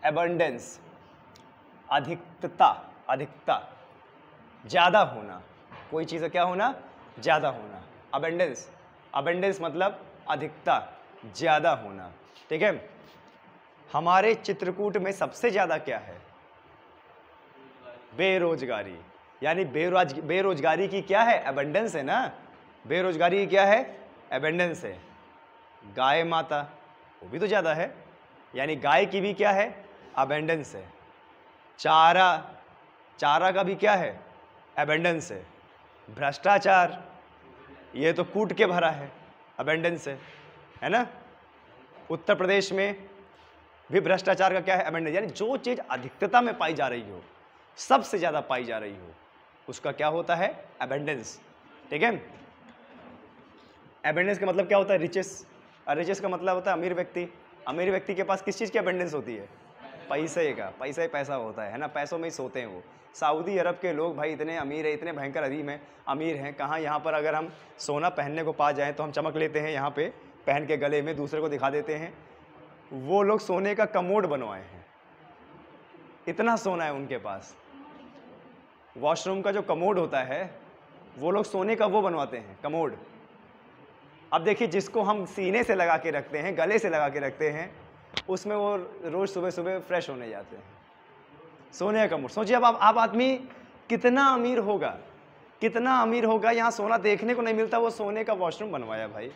एबंडेंस, अधिकता, अधिकता, ज्यादा होना। कोई चीज़ का क्या होना? ज्यादा होना। अबेंडेंस, अबेंडेंस मतलब अधिकता, ज्यादा होना, ठीक है। हमारे चित्रकूट में सबसे ज्यादा क्या है? बेरोजगारी। यानी बेरोजगारी की क्या है? अबेंडेंस है ना। बेरोजगारी की क्या है? अबेंडेंस है। गाय माता, वो भी तो ज्यादा है, यानी गाय की भी क्या है? अबेंडेंस है। चारा, चारा का भी क्या है? अबेंडेंस है। भ्रष्टाचार, ये तो कूट के भरा है, अबेंडेंस है ना। उत्तर प्रदेश में भी भ्रष्टाचार का क्या है? अबेंडेंस। यानी जो चीज अधिकता में पाई जा रही हो, सबसे ज्यादा पाई जा रही हो, उसका क्या होता है? अबेंडेंस, ठीक है। अबेंडेंस का मतलब क्या होता है? रिचेस। रिचेस का मतलब होता है अमीर व्यक्ति। अमीर व्यक्ति के पास किस चीज की अबेंडेंस होती है? पैसे का। पैसा ही पैसा होता है ना, पैसों में ही सोते हैं वो। सऊदी अरब के लोग भाई इतने अमीर है, इतने भयंकर अमीर हैं। कहाँ यहाँ पर अगर हम सोना पहनने को पा जाएं तो हम चमक लेते हैं, यहाँ पे पहन के गले में दूसरे को दिखा देते हैं। वो लोग सोने का कमोड बनवाए हैं, इतना सोना है उनके पास। वॉशरूम का जो कमोड होता है वो लोग सोने का वो बनवाते हैं, कमोड। अब देखिए, जिसको हम सीने से लगा के रखते हैं, गले से लगा के रखते हैं, उसमें वो रोज सुबह सुबह फ्रेश होने जाते हैं। सोने का कमोड। सोचिए अब आप आदमी कितना अमीर होगा, कितना अमीर होगा। यहाँ सोना देखने को नहीं मिलता, वो सोने का वॉशरूम बनवाया भाई।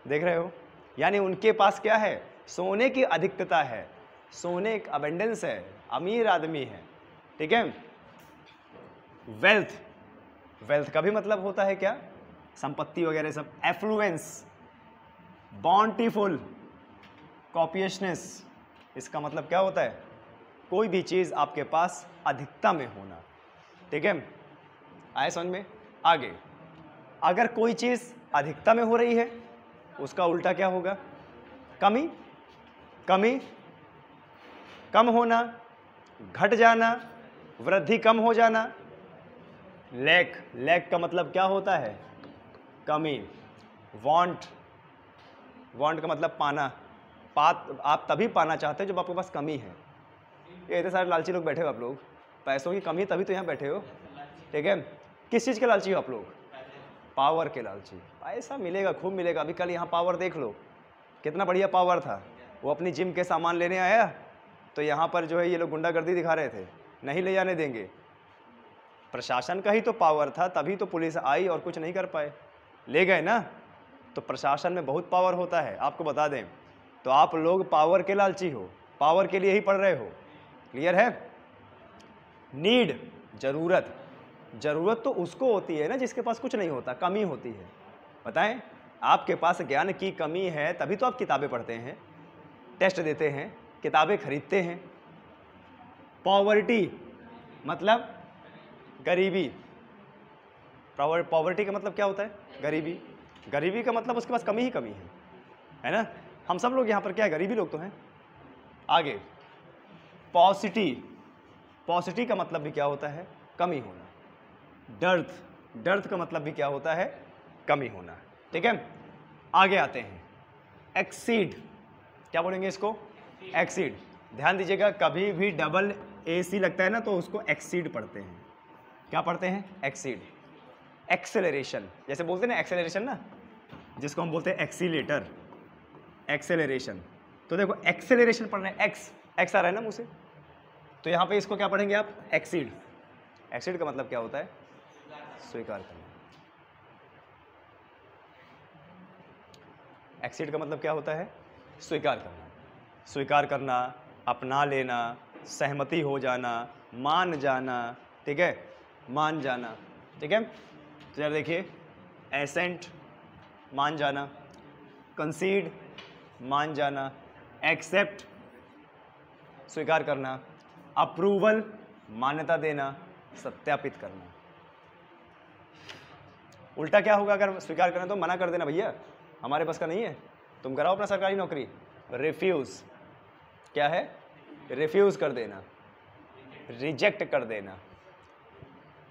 देख रहे हो? यानी उनके पास क्या है? सोने की अधिकता है, सोने का अबेंडेंस है, अमीर आदमी है, ठीक है। वेल्थ, वेल्थ का भी मतलब होता है क्या? संपत्ति वगैरह सब। एफ्लुएंस, बॉन्टीफुल, कॉपियसनेस, इसका मतलब क्या होता है? कोई भी चीज आपके पास अधिकता में होना, ठीक है। आए समझ में? आगे, अगर कोई चीज अधिकता में हो रही है उसका उल्टा क्या होगा? कमी। कमी, कम होना, घट जाना, वृद्धि, कम हो जाना। लैक, लैक का मतलब क्या होता है? कमी। वांट, वांट का मतलब पाना। आप तभी पाना चाहते हो जब आपके पास कमी है। ये इतने सारे लालची लोग बैठे हो आप लोग, पैसों की कमी तभी तो यहाँ बैठे हो, ठीक है। किस चीज़ के लालची हो आप लोग? पावर के लालची। पैसा मिलेगा, खूब मिलेगा। अभी कल यहाँ पावर देख लो, कितना बढ़िया पावर था। वो अपनी जिम के सामान लेने आया तो यहाँ पर जो है ये लोग गुंडागर्दी दिखा रहे थे, नहीं ले जाने देंगे। प्रशासन का ही तो पावर था, तभी तो पुलिस आई और कुछ नहीं कर पाए, ले गए ना। तो प्रशासन में बहुत पावर होता है, आपको बता दें। तो आप लोग पावर के लालची हो, पावर के लिए ही पढ़ रहे हो। क्लियर है? नीड, जरूरत। जरूरत तो उसको होती है ना जिसके पास कुछ नहीं होता, कमी होती है। बताएं, आपके पास ज्ञान की कमी है तभी तो आप किताबें पढ़ते हैं, टेस्ट देते हैं, किताबें खरीदते हैं। पॉवर्टी मतलब गरीबी। पॉवर्टी का मतलब क्या होता है? गरीबी। गरीबी का मतलब उसके पास कमी ही कमी है ना। हम सब लोग यहाँ पर क्या है, गरीबी लोग तो हैं। आगे पॉसिटी, पॉसिटी का मतलब भी क्या होता है, कमी होना। डर्थ, डर्थ का मतलब भी क्या होता है, कमी होना। ठीक है, आगे आते हैं एक्सीड, क्या बोलेंगे इसको, एक्सीड। ध्यान दीजिएगा, कभी भी डबल AC लगता है ना तो उसको एक्सीड पढ़ते हैं। क्या पढ़ते हैं, एक्सीड। एक्सेलरेशन, जैसे बोलते हैं ना एक्सेलरेशन ना, जिसको हम बोलते हैं एक्सीलेटर, एक्सेलरेशन। तो देखो एक्सेलरेशन पढ़ रहे हैं, एक्स एक्स आ रहा है ना मुझे, तो यहाँ पे इसको क्या पढ़ेंगे आप, एक्सीड। एक्सीड का मतलब क्या होता है, स्वीकार करना। एक्सीड का मतलब क्या होता है, स्वीकार करना। स्वीकार करना, अपना लेना, सहमति हो जाना, मान जाना। ठीक है, मान जाना। ठीक है, तो यार देखिए, एसेंट मान जाना, कंसीड मान जाना, एक्सेप्ट स्वीकार करना, अप्रूवल मान्यता देना, सत्यापित करना। उल्टा क्या होगा, अगर स्वीकार करना तो मना कर देना, भैया हमारे पास का नहीं है, तुम कराओ अपना सरकारी नौकरी। रिफ्यूज, क्या है, रिफ्यूज कर देना, रिजेक्ट कर देना।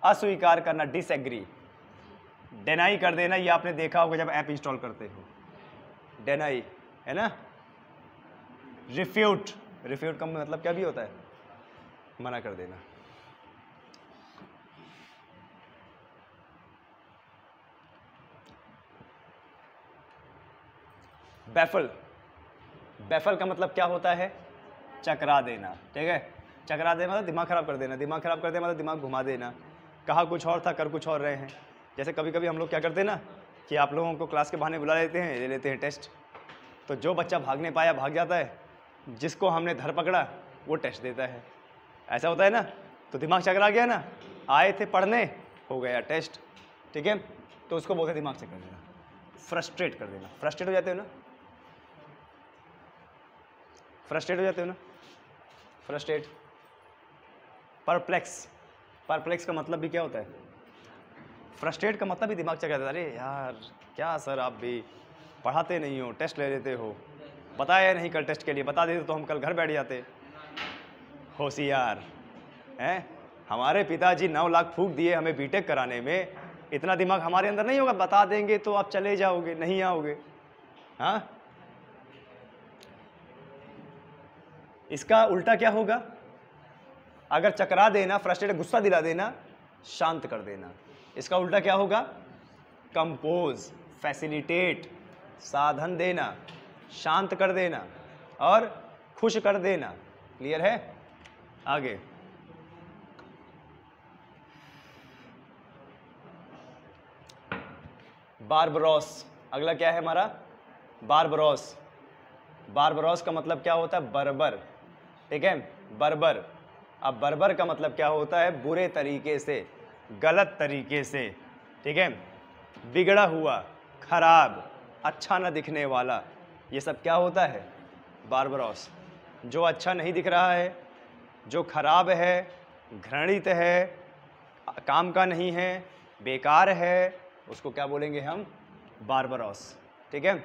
अस्वीकार करना, डिसएग्री। डेनाई कर देना, ये आपने देखा होगा जब ऐप इंस्टॉल करते हो, डेनाई है ना। रिफ्यूट, रिफ्यूट का मतलब क्या भी होता है, मना कर देना। बैफल, बैफल का मतलब क्या होता है, चकरा देना। ठीक है, चकरा देना मतलब दिमाग खराब कर देना, दिमाग खराब कर देना मतलब दिमाग घुमा देना। कहा कुछ और था, कर कुछ और रहे हैं। जैसे कभी कभी हम लोग क्या करते हैं ना कि आप लोगों को क्लास के बहाने बुला लेते हैं, ले लेते हैं टेस्ट, तो जो बच्चा भाग नहीं पाया भाग जाता है, जिसको हमने धर पकड़ा वो टेस्ट देता है। ऐसा होता है ना, तो दिमाग चकरा गया ना, आए थे पढ़ने, हो गया टेस्ट। ठीक है, तो उसको बोलते दिमाग चकर देना, फ्रस्ट्रेट कर देना। फ्रस्ट्रेट हो जाते हो ना, फ्रस्ट्रेट हो जाते हो ना, फ्रस्ट्रेट। परप्लेक्स, परप्लेक्स का मतलब भी क्या होता है, फ्रस्ट्रेट का मतलब भी दिमाग चकरा देता है। अरे यार क्या सर आप भी पढ़ाते नहीं हो, टेस्ट ले लेते हो, बताया नहीं कल टेस्ट के लिए, बता देते तो हम कल घर बैठ जाते। होशियार हैं, हमारे पिताजी 9 लाख फूंक दिए हमें बीटेक कराने में, इतना दिमाग हमारे अंदर नहीं होगा, बता देंगे तो आप चले जाओगे, नहीं आओगे। हाँ, इसका उल्टा क्या होगा, अगर चकरा देना, फ्रस्ट्रेट, गुस्सा दिला देना, शांत कर देना। इसका उल्टा क्या होगा, कंपोज, फैसिलिटेट, साधन देना, शांत कर देना और खुश कर देना। क्लियर है, आगे बारबरोस। अगला क्या है हमारा, बारबरोस। बारबरोस का मतलब क्या होता है, बर्बर। ठीक है, बर्बर। अब बर्बर का मतलब क्या होता है, बुरे तरीके से, गलत तरीके से। ठीक है, बिगड़ा हुआ, खराब, अच्छा न दिखने वाला, ये सब क्या होता है, बारबरोस। जो अच्छा नहीं दिख रहा है, जो खराब है, घृणित है, काम का नहीं है, बेकार है, उसको क्या बोलेंगे हम, बारबरोस। ठीक है,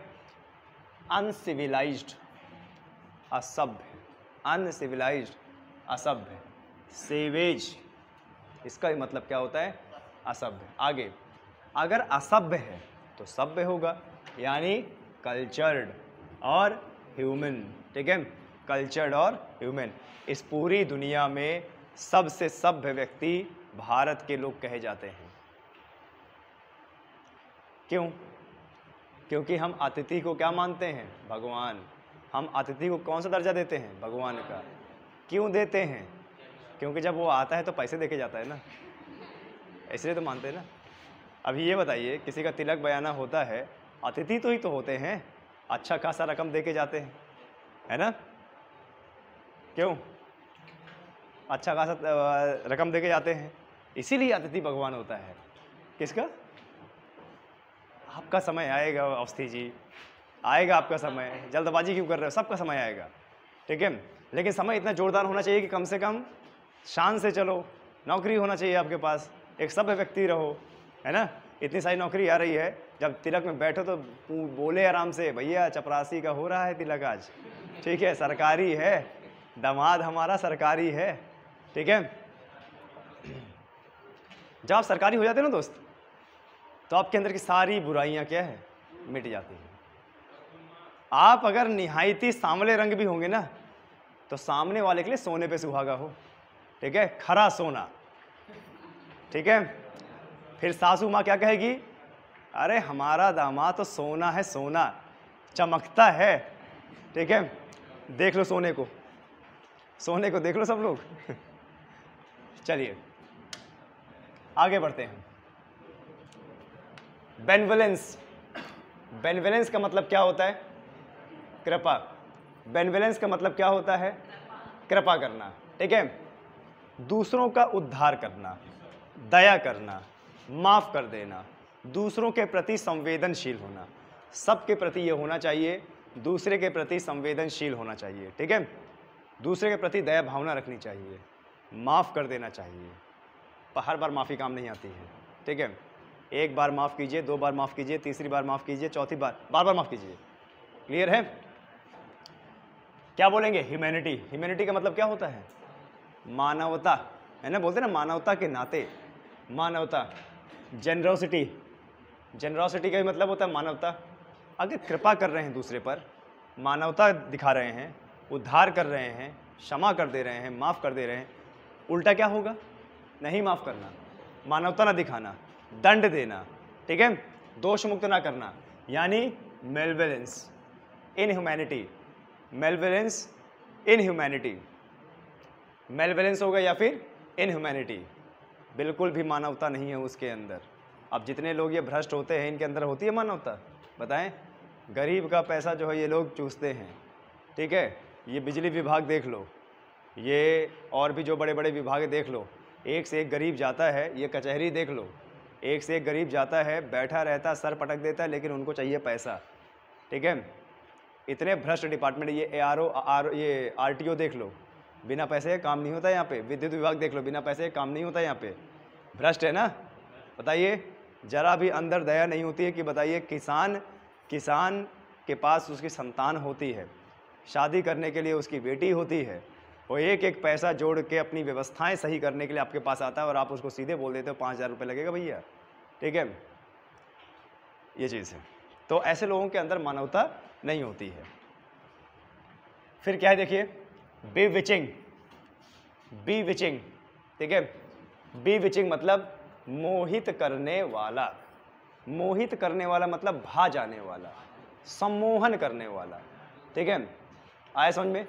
अनसिविलाइज्ड, असभ्य, अनसिविलाइज्ड, असभ्य। सेवेज, इसका भी मतलब क्या होता है, असभ्य। आगे, अगर असभ्य है तो सभ्य होगा, यानी कल्चर्ड और ह्यूमन। ठीक है, कल्चर्ड और ह्यूमन। इस पूरी दुनिया में सबसे सभ्य व्यक्ति भारत के लोग कहे जाते हैं। क्यों, क्योंकि हम अतिथि को क्या मानते हैं, भगवान। हम अतिथि को कौन सा दर्जा देते हैं, भगवान का। क्यों देते हैं, क्योंकि जब वो आता है तो पैसे देके जाता है ना, इसलिए तो मानते हैं ना। अभी ये बताइए, किसी का तिलक बयाना होता है, अतिथि तो ही तो होते हैं, अच्छा खासा रकम देके जाते हैं, है ना। क्यों, अच्छा खासा रकम देके जाते हैं, इसीलिए अतिथि भगवान होता है। किसका, आपका समय आएगा अवस्थी जी, आएगा आपका समय, जल्दबाजी क्यों कर रहे हो, सबका समय आएगा। ठीक है, लेकिन समय इतना जोरदार होना चाहिए कि कम से कम शान से चलो, नौकरी होना चाहिए आपके पास, एक सभ्य व्यक्ति रहो, है ना। इतनी सारी नौकरी आ रही है, जब तिलक में बैठो तो बोले आराम से, भैया चपरासी का हो रहा है तिलक आज, ठीक है, सरकारी है, दामाद हमारा सरकारी है, ठीक है। जब आप सरकारी हो जाते हैं ना दोस्त, तो आपके अंदर की सारी बुराइयां क्या है, मिट जाती हैं। आप अगर निहायती सांवले रंग भी होंगे ना, तो सामने वाले के लिए सोने पे सुहागा हो, ठीक है, खरा सोना, ठीक है। फिर सासू माँ क्या कहेगी, अरे हमारा दामाद तो सोना है, सोना चमकता है, ठीक है। देख लो सोने को, सोने को देख लो सब लोग। चलिए आगे बढ़ते हैं। बेनवोलेंस, बेनवोलेंस का मतलब क्या होता है, कृपा। बेनवोलेंस का मतलब क्या होता है, कृपा करना, ठीक है। दूसरों का उद्धार करना, दया करना, माफ कर देना, दूसरों के प्रति संवेदनशील होना, सबके प्रति ये होना चाहिए, दूसरे के प्रति संवेदनशील होना चाहिए, ठीक है। दूसरे के प्रति दया भावना रखनी चाहिए, माफ कर देना चाहिए। पर हर बार माफ़ी काम नहीं आती है, ठीक है। एक बार माफ़ कीजिए, 2 बार माफ़ कीजिए, तीसरी बार माफ़ कीजिए, चौथी बार बार माफ़ कीजिए। क्लियर है? क्या बोलेंगे, ह्यूमैनिटी। ह्यूमैनिटी का मतलब क्या होता है, मानवता, है ना, बोलते हैं ना मानवता के नाते, मानवता। जेनरोसिटी, जेनरोसिटी का भी मतलब होता है मानवता। अगर कृपा कर रहे हैं दूसरे पर, मानवता दिखा रहे हैं, उद्धार कर रहे हैं, क्षमा कर दे रहे हैं, माफ़ कर दे रहे हैं, उल्टा क्या होगा, नहीं माफ़ करना, मानवता ना दिखाना, दंड देना, ठीक है, दोष मुक्त ना करना, यानी मेलवेलेंस इन ह्यूमैनिटी, मेलवेलेंस इन ह्यूमैनिटी, मेलवेलेंस होगा या फिर इन ह्यूमैनिटी, बिल्कुल भी मानवता नहीं है उसके अंदर। अब जितने लोग ये भ्रष्ट होते हैं, इनके अंदर होती है मानवता, बताएं। गरीब का पैसा जो है ये लोग चूसते हैं, ठीक है। ये बिजली विभाग देख लो, ये और भी जो बड़े बड़े विभाग देख लो, एक से एक गरीब जाता है, ये कचहरी देख लो, एक से एक गरीब जाता है, बैठा रहता है, सर पटक देता है, लेकिन उनको चाहिए पैसा, ठीक है। इतने भ्रष्ट डिपार्टमेंट, ये ये आरटीओ देख लो, बिना पैसे काम नहीं होता यहाँ पे। विद्युत विभाग देख लो, बिना पैसे काम नहीं होता यहाँ पे, भ्रष्ट है ना। बताइए, जरा भी अंदर दया नहीं होती है कि बताइए किसान के पास उसकी संतान होती है, शादी करने के लिए उसकी बेटी होती है, वो एक एक पैसा जोड़ के अपनी व्यवस्थाएं सही करने के लिए आपके पास आता है, और आप उसको सीधे बोल देते हो 5,000 रुपये लगेगा भैया, ठीक है। ये चीज़ है। तो ऐसे लोगों के अंदर मानवता नहीं होती है। फिर क्या है देखिए, बीविचिंग, बीविचिंग, ठीक है। बीविचिंग मतलब मोहित करने वाला, मोहित करने वाला मतलब भा जाने वाला, सम्मोहन करने वाला, ठीक है। आया समझ में,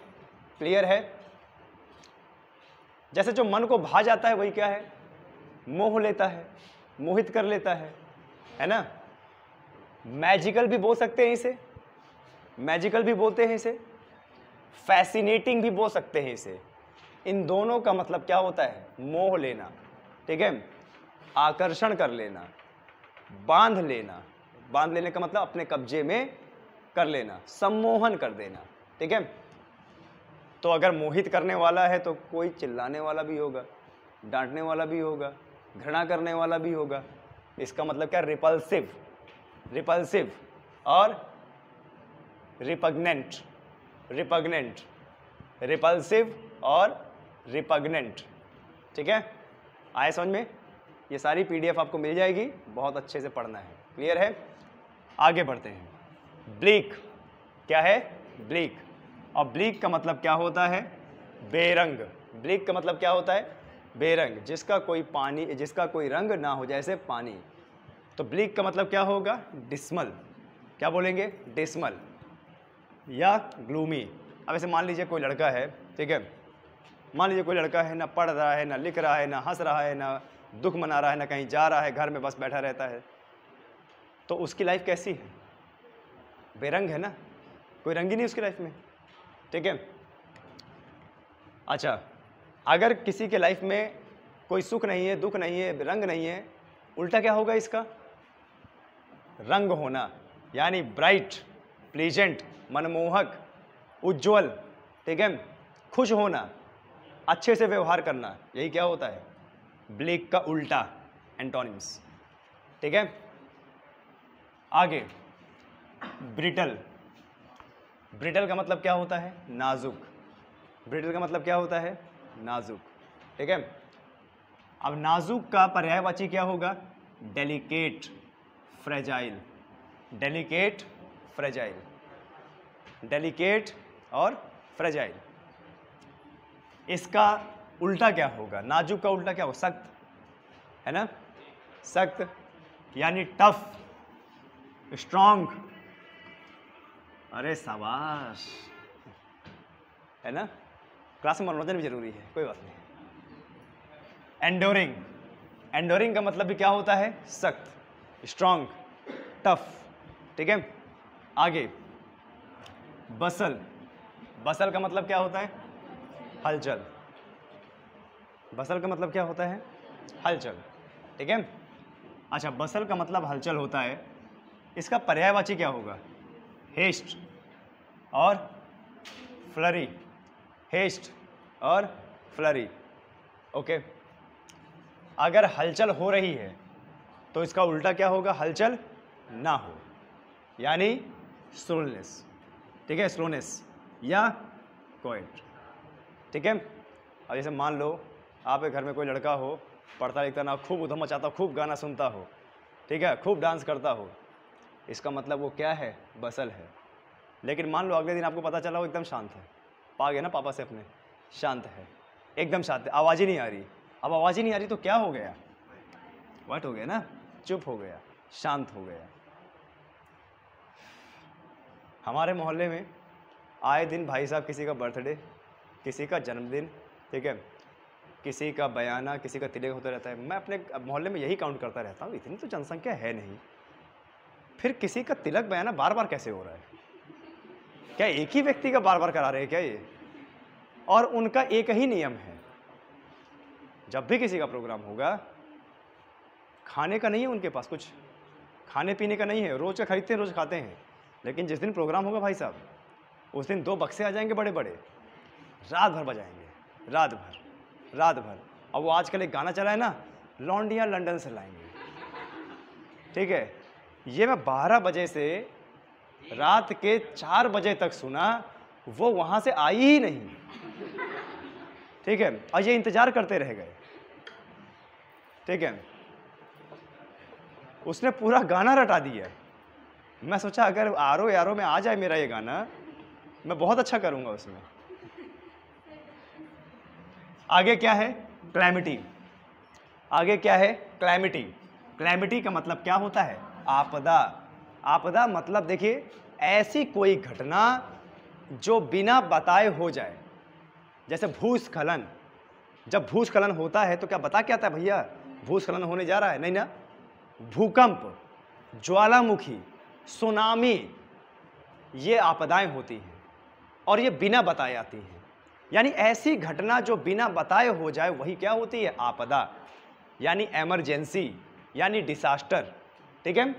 क्लियर है। जैसे जो मन को भा जाता है वही क्या है, मोह लेता है, मोहित कर लेता है ना। मैजिकल भी बोल सकते हैं इसे, मैजिकल भी बोलते हैं इसे, फैसिनेटिंग भी बोल सकते हैं इसे। इन दोनों का मतलब क्या होता है, मोह लेना, ठीक है, आकर्षण कर लेना, बांध लेना। बांध लेने का मतलब अपने कब्जे में कर लेना, सम्मोहन कर देना, ठीक है। तो अगर मोहित करने वाला है तो कोई चिल्लाने वाला भी होगा, डांटने वाला भी होगा, घृणा करने वाला भी होगा। इसका मतलब क्या, रिपल्सिव, रिपल्सिव और रिपग्नेंट, रिपग्नेंट, रिपल्सिव और रिपग्नेंट, ठीक है। आए समझ में। ये सारी पीडीएफ आपको मिल जाएगी, बहुत अच्छे से पढ़ना है, क्लियर है। आगे बढ़ते हैं। ब्लीक, क्या है, ब्लीक। और ब्लीक का मतलब क्या होता है, बेरंग। ब्लीक का मतलब क्या होता है, बेरंग, जिसका कोई पानी, जिसका कोई रंग ना हो, जैसे पानी। तो ब्लीक का मतलब क्या होगा, डिस्मल। क्या बोलेंगे, डिस्मल या ग्लूमी। अब ऐसे मान लीजिए कोई लड़का है, ठीक है, मान लीजिए कोई लड़का है, ना पढ़ रहा है, ना लिख रहा है, ना हंस रहा है, ना दुख मना रहा है, ना कहीं जा रहा है, घर में बस बैठा रहता है, तो उसकी लाइफ कैसी है, बेरंग है ना, कोई रंग ही नहीं उसकी लाइफ में, ठीक है। अच्छा, अगर किसी के लाइफ में कोई सुख नहीं है, दुख नहीं है, रंग नहीं है, उल्टा क्या होगा इसका, रंग होना, यानी ब्राइट, प्लीजेंट, मनमोहक, उज्जवल, ठीक है, खुश होना, अच्छे से व्यवहार करना, यही क्या होता है, ब्लीक का उल्टा, एंटोनिम्स। ठीक है। आगे ब्रिटल, ब्रिटल का मतलब क्या होता है? नाजुक। ब्रिटल का मतलब क्या होता है? नाजुक, ठीक है। अब नाजुक का पर्यायवाची क्या होगा? Delicate, fragile. Delicate, fragile, delicate और फ्रेजाइल। इसका उल्टा क्या होगा? नाजुक का उल्टा क्या होगा? सख्त, है ना? सख्त यानी टफ, स्ट्रॉन्ग। अरे शाबाश, है ना? क्लास में मनोरंजन भी जरूरी है, कोई बात नहीं। एंडोरिंग, एंडोरिंग का मतलब भी क्या होता है? सख्त, स्ट्रॉन्ग, टफ, ठीक है। आगे बसल, बसल का मतलब क्या होता है? हलचल। बसल का मतलब क्या होता है? हलचल, ठीक है। अच्छा, बसल का मतलब हलचल होता है, इसका पर्यायवाची क्या होगा? हेस्ट और फ्लरी, हेस्ट और फ्लरी, ओके। अगर हलचल हो रही है तो इसका उल्टा क्या होगा? हलचल ना हो, यानी स्लोनेस, ठीक है, स्लोनेस या क्वाइट, ठीक है। अब जैसे मान लो आपके घर में कोई लड़का हो, पढ़ता लिखता ना, खूब उधम मचाता हो, खूब गाना सुनता हो, ठीक है, खूब डांस करता हो, इसका मतलब वो क्या है? बसल है। लेकिन मान लो अगले दिन आपको पता चला वो एकदम शांत है, पा गया ना पापा से अपने, शांत है, एकदम शांत है, आवाज़ ही नहीं आ रही। अब आवाज़ ही नहीं आ रही तो क्या हो गया? व्हाट हो गया ना? चुप हो गया, शांत हो गया। हमारे मोहल्ले में आए दिन भाई साहब किसी का बर्थडे, किसी का जन्मदिन, ठीक है, किसी का बयाना, किसी का तिलक होता रहता है। मैं अपने मोहल्ले में यही काउंट करता रहता हूँ, इतनी तो जनसंख्या है नहीं, फिर किसी का तिलक बयाना बार बार कैसे हो रहा है? क्या एक ही व्यक्ति का बार बार करा रहे हैं क्या ये? और उनका एक ही नियम है, जब भी किसी का प्रोग्राम होगा, खाने का नहीं है उनके पास, कुछ खाने पीने का नहीं है, रोज का खरीदते हैं, रोज खाते हैं। लेकिन जिस दिन प्रोग्राम होगा भाई साहब, उस दिन 2 बक्से आ जाएंगे बड़े बड़े, रात भर बजाएंगे, रात भर, रात भर। अब वो आजकल एक गाना चला है ना, लौंडियाँ लंदन से लाएंगे, ठीक है। ये मैं 12 बजे से रात के 4 बजे तक सुना, वो वहां से आई ही नहीं, ठीक है, और ये इंतजार करते रह गए, ठीक है। उसने पूरा गाना रटा दिया। मैं सोचा अगर आरो यारो में आ जाए मेरा ये गाना, मैं बहुत अच्छा करूंगा उसमें। आगे क्या है? क्लैमिटी। आगे क्या है? क्लैमिटी। क्लैमिटी का मतलब क्या होता है? आपदा। आपदा मतलब देखिए, ऐसी कोई घटना जो बिना बताए हो जाए। जैसे भूस्खलन, जब भूस्खलन होता है तो क्या बता क्या आता है भैया भूस्खलन होने जा रहा है? नहीं ना। भूकंप, ज्वालामुखी, सुनामी, ये आपदाएं होती हैं और ये बिना बताए आती हैं। यानी ऐसी घटना जो बिना बताए हो जाए वही क्या होती है? आपदा, यानी इमरजेंसी, यानी डिसास्टर, ठीक है।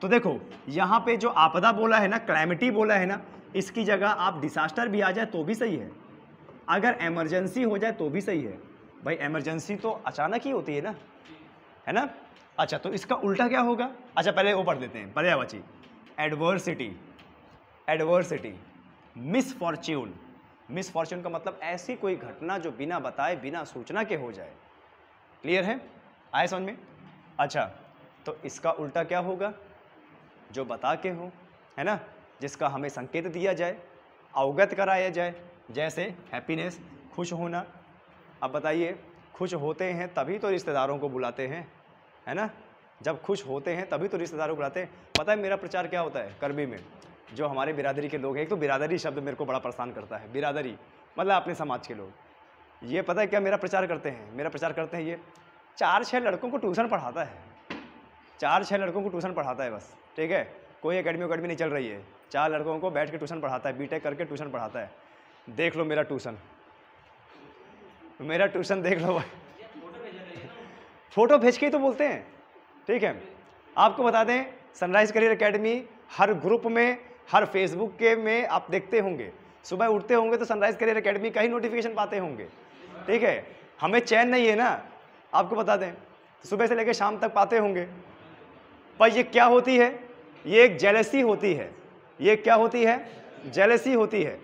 तो देखो यहाँ पे जो आपदा बोला है ना, क्लैमिटी बोला है ना, इसकी जगह आप डिसास्टर भी आ जाए तो भी सही है, अगर इमरजेंसी हो जाए तो भी सही है। भाई इमरजेंसी तो अचानक ही होती है ना। अच्छा, तो इसका उल्टा क्या होगा? अच्छा पहले वो पढ़ देते हैं, पर्यायवाची। Adversity, adversity, misfortune. मिसफॉर्च्यून का मतलब ऐसी कोई घटना जो बिना बताए, बिना सूचना के हो जाए। क्लियर है? आए समझ में? अच्छा, तो इसका उल्टा क्या होगा? जो बता के हो, है ना, जिसका हमें संकेत दिया जाए, अवगत कराया जाए। जैसे हैप्पीनेस, खुश होना। अब बताइए, खुश होते हैं तभी तो रिश्तेदारों को बुलाते हैं, है ना। जब खुश होते हैं तभी तो रिश्तेदारों को बुलाते हैं। पता है मेरा प्रचार क्या होता है करबी में? जो हमारे बिरादरी के लोग हैं, एक तो बिरादरी शब्द मेरे को बड़ा परेशान करता है, बिरादरी मतलब अपने समाज के लोग। ये पता है क्या मेरा प्रचार करते हैं? मेरा प्रचार करते हैं, ये 4-6 लड़कों को ट्यूशन पढ़ाता है, 4-6 लड़कों को ट्यूशन पढ़ाता है बस, ठीक है। कोई एकेडमी नहीं चल रही है, 4 लड़कों को बैठ के ट्यूशन पढ़ाता है, बीटेक करके ट्यूशन पढ़ाता है। देख लो मेरा ट्यूशन, मेरा ट्यूशन देख लो भाई। फोटो भेज के ही तो बोलते हैं, ठीक है। आपको बता दें, सनराइज करियर एकेडमी हर ग्रुप में, हर फेसबुक के में आप देखते होंगे, सुबह उठते होंगे तो सनराइज करियर एकेडमी का ही नोटिफिकेशन पाते होंगे, ठीक है। हमें चैन नहीं है ना, आपको बता दें, सुबह से लेकर शाम तक पाते होंगे। पर ये क्या होती है? ये एक जेलसी होती है। ये क्या होती है? जेलसी होती है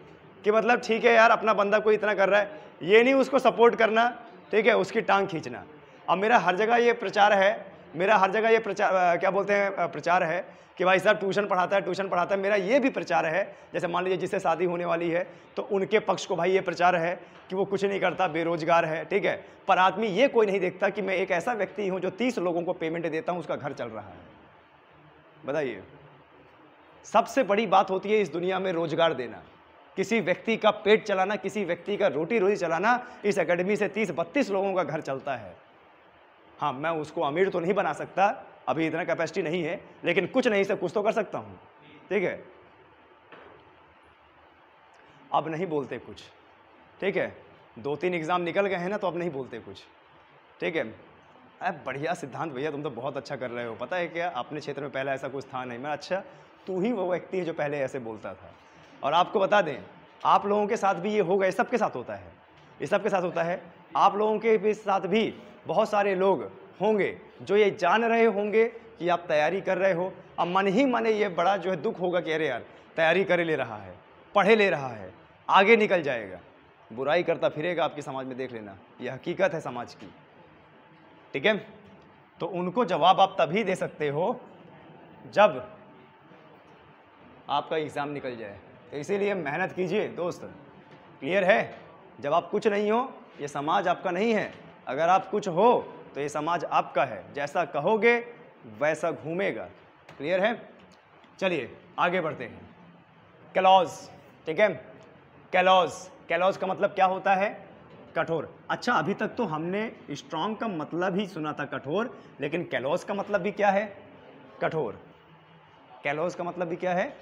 कि मतलब ठीक है यार, अपना बंदा कोई इतना कर रहा है, ये नहीं उसको सपोर्ट करना, ठीक है, उसकी टांग खींचना। अब मेरा हर जगह ये प्रचार है, मेरा हर जगह ये प्रचार क्या बोलते हैं, प्रचार है कि भाई साहब ट्यूशन पढ़ाता है, ट्यूशन पढ़ाता है। मेरा ये भी प्रचार है, जैसे मान लीजिए जिससे शादी होने वाली है तो उनके पक्ष को भाई ये प्रचार है कि वो कुछ नहीं करता, बेरोजगार है, ठीक है। पर आदमी ये कोई नहीं देखता कि मैं एक ऐसा व्यक्ति हूं जो 30 लोगों को पेमेंट देता हूं, उसका घर चल रहा है। बताइए, सबसे बड़ी बात होती है इस दुनिया में रोजगार देना, किसी व्यक्ति का पेट चलाना, किसी व्यक्ति का रोटी रोजी चलाना। इस एकेडमी से 30-32 लोगों का घर चलता है। हाँ, मैं उसको अमीर तो नहीं बना सकता, अभी इतना कैपेसिटी नहीं है, लेकिन कुछ नहीं से कुछ तो कर सकता हूं, ठीक है। अब नहीं बोलते कुछ, ठीक है, 2-3 एग्जाम निकल गए हैं ना, तो अब नहीं बोलते कुछ, ठीक है। अरे बढ़िया सिद्धांत भैया, तुम तो बहुत अच्छा कर रहे हो। पता है क्या, अपने क्षेत्र में पहले ऐसा कुछ था नहीं। मैं, अच्छा, तू ही वो व्यक्ति है जो पहले ऐसे बोलता था। और आपको बता दें, आप लोगों के साथ भी ये होगा, ये सबके साथ होता है, ये सबके साथ होता है। आप लोगों के भी साथ भी बहुत सारे लोग होंगे जो ये जान रहे होंगे कि आप तैयारी कर रहे हो। अब मन ही मन ये बड़ा जो है दुख होगा कि अरे यार, तैयारी कर ले रहा है, पढ़े ले रहा है, आगे निकल जाएगा, बुराई करता फिरेगा आपके समाज में। देख लेना, यह हकीकत है समाज की, ठीक है। तो उनको जवाब आप तभी दे सकते हो जब आपका एग्ज़ाम निकल जाए। तो इसीलिए मेहनत कीजिए दोस्त, क्लियर है। जब आप कुछ नहीं हो, ये समाज आपका नहीं है। अगर आप कुछ हो तो ये समाज आपका है, जैसा कहोगे वैसा घूमेगा, क्लियर है। चलिए आगे बढ़ते हैं। कैलॉज, ठीक है, कैलॉज, कैलॉज का मतलब क्या होता है? कठोर। अच्छा, अभी तक तो हमने स्ट्रॉन्ग का मतलब ही सुना था, कठोर, लेकिन कैलॉज का मतलब भी क्या है? कठोर। कैलॉज का मतलब भी क्या है?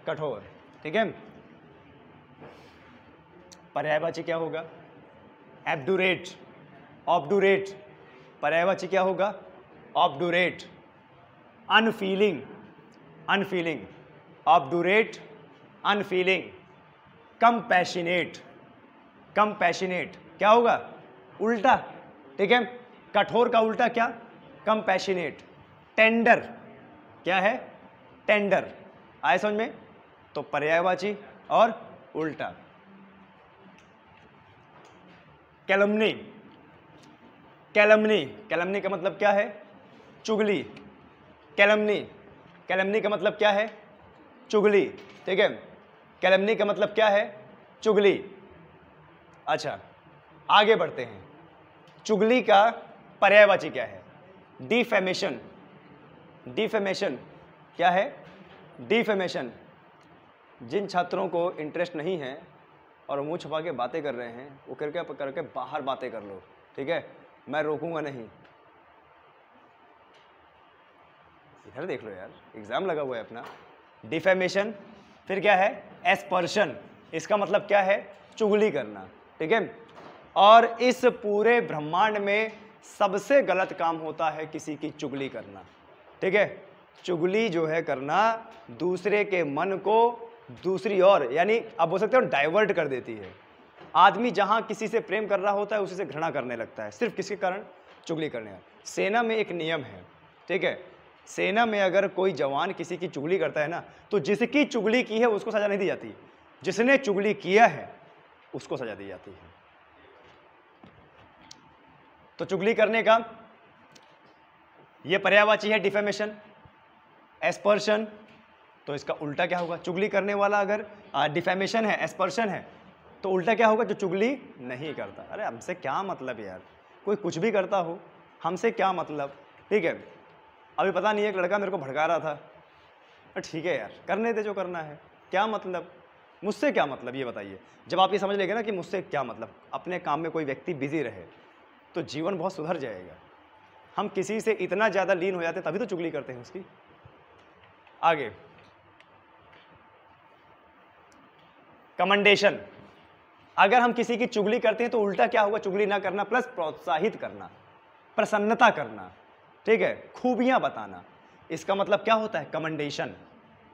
कठोर, ठीक है। पर्यायवाची क्या होगा? एब्डुरेट, ऑब्डुरेट। पर्यायवाची क्या होगा? Obdurate. Unfeeling, unfeeling, obdurate, unfeeling. Compassionate, compassionate क्या होगा? उल्टा, ठीक है। कठोर का उल्टा क्या? कंपैशनेट। टेंडर क्या है? टेंडर। आए समझ में? तो पर्यायवाची और उल्टा। कैलमनी, कैलमनी, कैलमनी का मतलब क्या है? चुगली। कैलमनी, कैलमनी का मतलब क्या है? चुगली, ठीक है। कैलमनी का मतलब क्या है? चुगली। अच्छा, आगे बढ़ते हैं। चुगली का पर्यायवाची क्या है? डिफेमेशन। डिफेमेशन क्या है? डिफेमेशन। जिन छात्रों को इंटरेस्ट नहीं है और मुंह छुपा के बातें कर रहे हैं, वो करके बाहर बातें कर लो, ठीक है, मैं रोकूंगा नहीं। इधर देख लो यार, एग्जाम लगा हुआ है अपना। डिफेमेशन, फिर क्या है? एस्पर्शन। इसका मतलब क्या है? चुगली करना, ठीक है। और इस पूरे ब्रह्मांड में सबसे गलत काम होता है किसी की चुगली करना, ठीक है। चुगली जो है करना, दूसरे के मन को दूसरी ओर, यानी आप बोल सकते हो डाइवर्ट कर देती है। आदमी जहां किसी से प्रेम कर रहा होता है उसी से घृणा करने लगता है, सिर्फ किसके कारण? चुगली करने का। सेना में एक नियम है, ठीक है, सेना में अगर कोई जवान किसी की चुगली करता है ना, तो जिसकी चुगली की है उसको सजा नहीं दी जाती, जिसने चुगली किया है उसको सजा दी जाती है। तो चुगली करने का यह पर्यायवाची है डिफेमेशन। एस्पर्शन, तो इसका उल्टा क्या होगा? चुगली करने वाला अगर डिफेमेशन है, एस्पर्शन है, तो उल्टा क्या होगा? जो चुगली नहीं करता। अरे हमसे क्या मतलब यार, कोई कुछ भी करता हो, हमसे क्या मतलब, ठीक है। अभी पता नहीं, एक लड़का मेरे को भड़का रहा था, ठीक है यार, करने दे जो करना है, क्या मतलब, मुझसे क्या मतलब, ये बताइए। जब आप ये समझ लेंगे ना कि मुझसे क्या मतलब, अपने काम में कोई व्यक्ति बिजी रहे तो जीवन बहुत सुधर जाएगा। हम किसी से इतना ज़्यादा लीन हो जाते तभी तो चुगली करते हैं उसकी। आगे, कमेंडेशन। अगर हम किसी की चुगली करते हैं तो उल्टा क्या होगा? चुगली ना करना प्लस प्रोत्साहित करना, प्रसन्नता करना, ठीक है, खूबियां बताना। इसका मतलब क्या होता है? कमेंडेशन,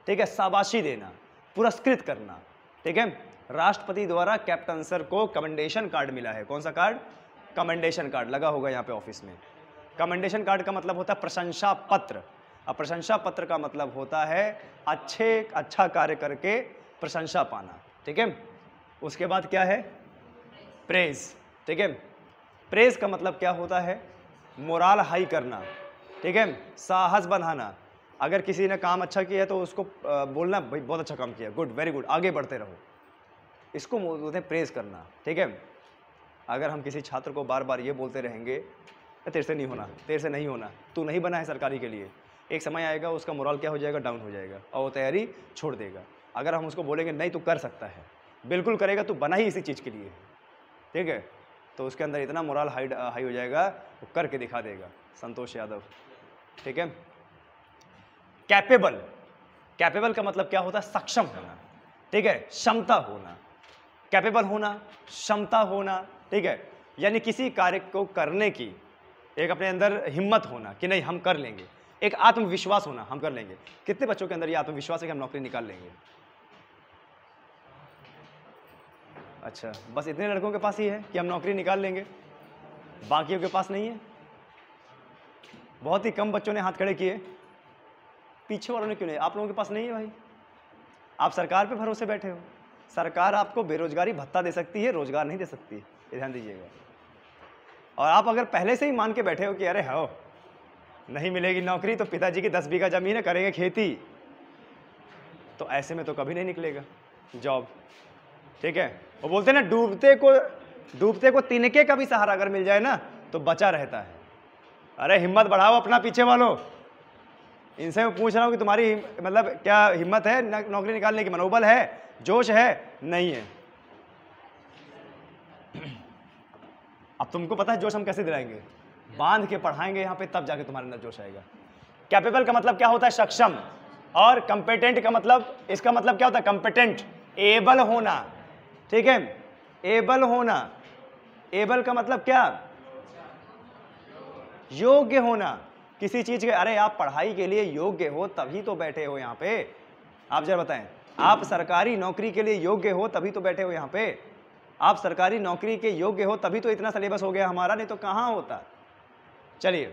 ठीक है, शाबाशी देना, पुरस्कृत करना, ठीक है। राष्ट्रपति द्वारा कैप्टन सर को कमेंडेशन कार्ड मिला है। कौन सा कार्ड? कमेंडेशन कार्ड लगा होगा यहाँ पे ऑफिस में, कमेंडेशन कार्ड का मतलब होता है प्रशंसा पत्र, और प्रशंसा पत्र का मतलब होता है अच्छा कार्य करके प्रशंसा पाना, ठीक है। उसके बाद क्या है, प्रेज, ठीक है। प्रेज का मतलब क्या होता है, मोराल हाई करना, ठीक है, साहस बढ़ाना। अगर किसी ने काम अच्छा किया है तो उसको बोलना भाई बहुत अच्छा काम किया, गुड, वेरी गुड, आगे बढ़ते रहो, इसको बोलते हैं प्रेज करना, ठीक है। अगर हम किसी छात्र को बार बार ये बोलते रहेंगे तेरे से नहीं होना, तेरे से नहीं होना, तू नहीं बना है सरकारी के लिए, एक समय आएगा उसका मोरल क्या हो जाएगा, डाउन हो जाएगा और वो तैयारी छोड़ देगा। अगर हम उसको बोलेंगे नहीं तू कर सकता है, बिल्कुल करेगा, तू बना ही इसी चीज़ के लिए, ठीक है, तो उसके अंदर इतना मोरल हाई हो जाएगा वो करके दिखा देगा। संतोष यादव, ठीक है। कैपेबल, कैपेबल का मतलब क्या होता है, सक्षम होना, ठीक है, क्षमता होना, कैपेबल होना, क्षमता होना, ठीक है, यानी किसी कार्य को करने की एक अपने अंदर हिम्मत होना कि नहीं हम कर लेंगे, एक आत्मविश्वास होना हम कर लेंगे। कितने बच्चों के अंदर ये आत्मविश्वास है कि हम नौकरी निकाल लेंगे? अच्छा, बस इतने लड़कों के पास ही है कि हम नौकरी निकाल लेंगे, बाकियों के पास नहीं है। बहुत ही कम बच्चों ने हाथ खड़े किए, पीछे वालों ने क्यों नहीं? आप लोगों के पास नहीं है भाई, आप सरकार पे भरोसे बैठे हो। सरकार आपको बेरोजगारी भत्ता दे सकती है, रोजगार नहीं दे सकती, ये ध्यान दीजिएगा। और आप अगर पहले से ही मान के बैठे हो कि अरे हो नहीं मिलेगी नौकरी तो पिताजी की 10 बीघा जमीन है, करेंगे खेती, तो ऐसे में तो कभी नहीं निकलेगा जॉब, ठीक है। वो बोलते हैं ना, डूबते को तिनके का भी सहारा अगर मिल जाए ना तो बचा रहता है। अरे हिम्मत बढ़ाओ अपना, पीछे वालों, इनसे मैं पूछ रहा हूं कि तुम्हारी मतलब क्या हिम्मत है, नौकरी निकालने की मनोबल है, जोश है? नहीं है। अब तुमको पता है जोश हम कैसे दिलाएंगे, बांध के पढ़ाएंगे यहाँ पे, तब जाके तुम्हारे अंदर जोश आएगा। कैपेबल का मतलब क्या होता है, सक्षम, और कंपेटेंट का मतलब, इसका मतलब क्या होता है, कंपेटेंट, एबल होना, ठीक है, एबल होना। एबल का मतलब क्या, योग्य होना किसी चीज के। अरे आप पढ़ाई के लिए योग्य हो तभी तो बैठे हो यहाँ पे, आप जरा बताएं, आप सरकारी नौकरी के लिए योग्य हो तभी तो बैठे हो यहाँ पे, आप सरकारी नौकरी के योग्य हो तभी तो इतना सिलेबस हो गया हमारा, नहीं तो कहाँ होता। चलिए,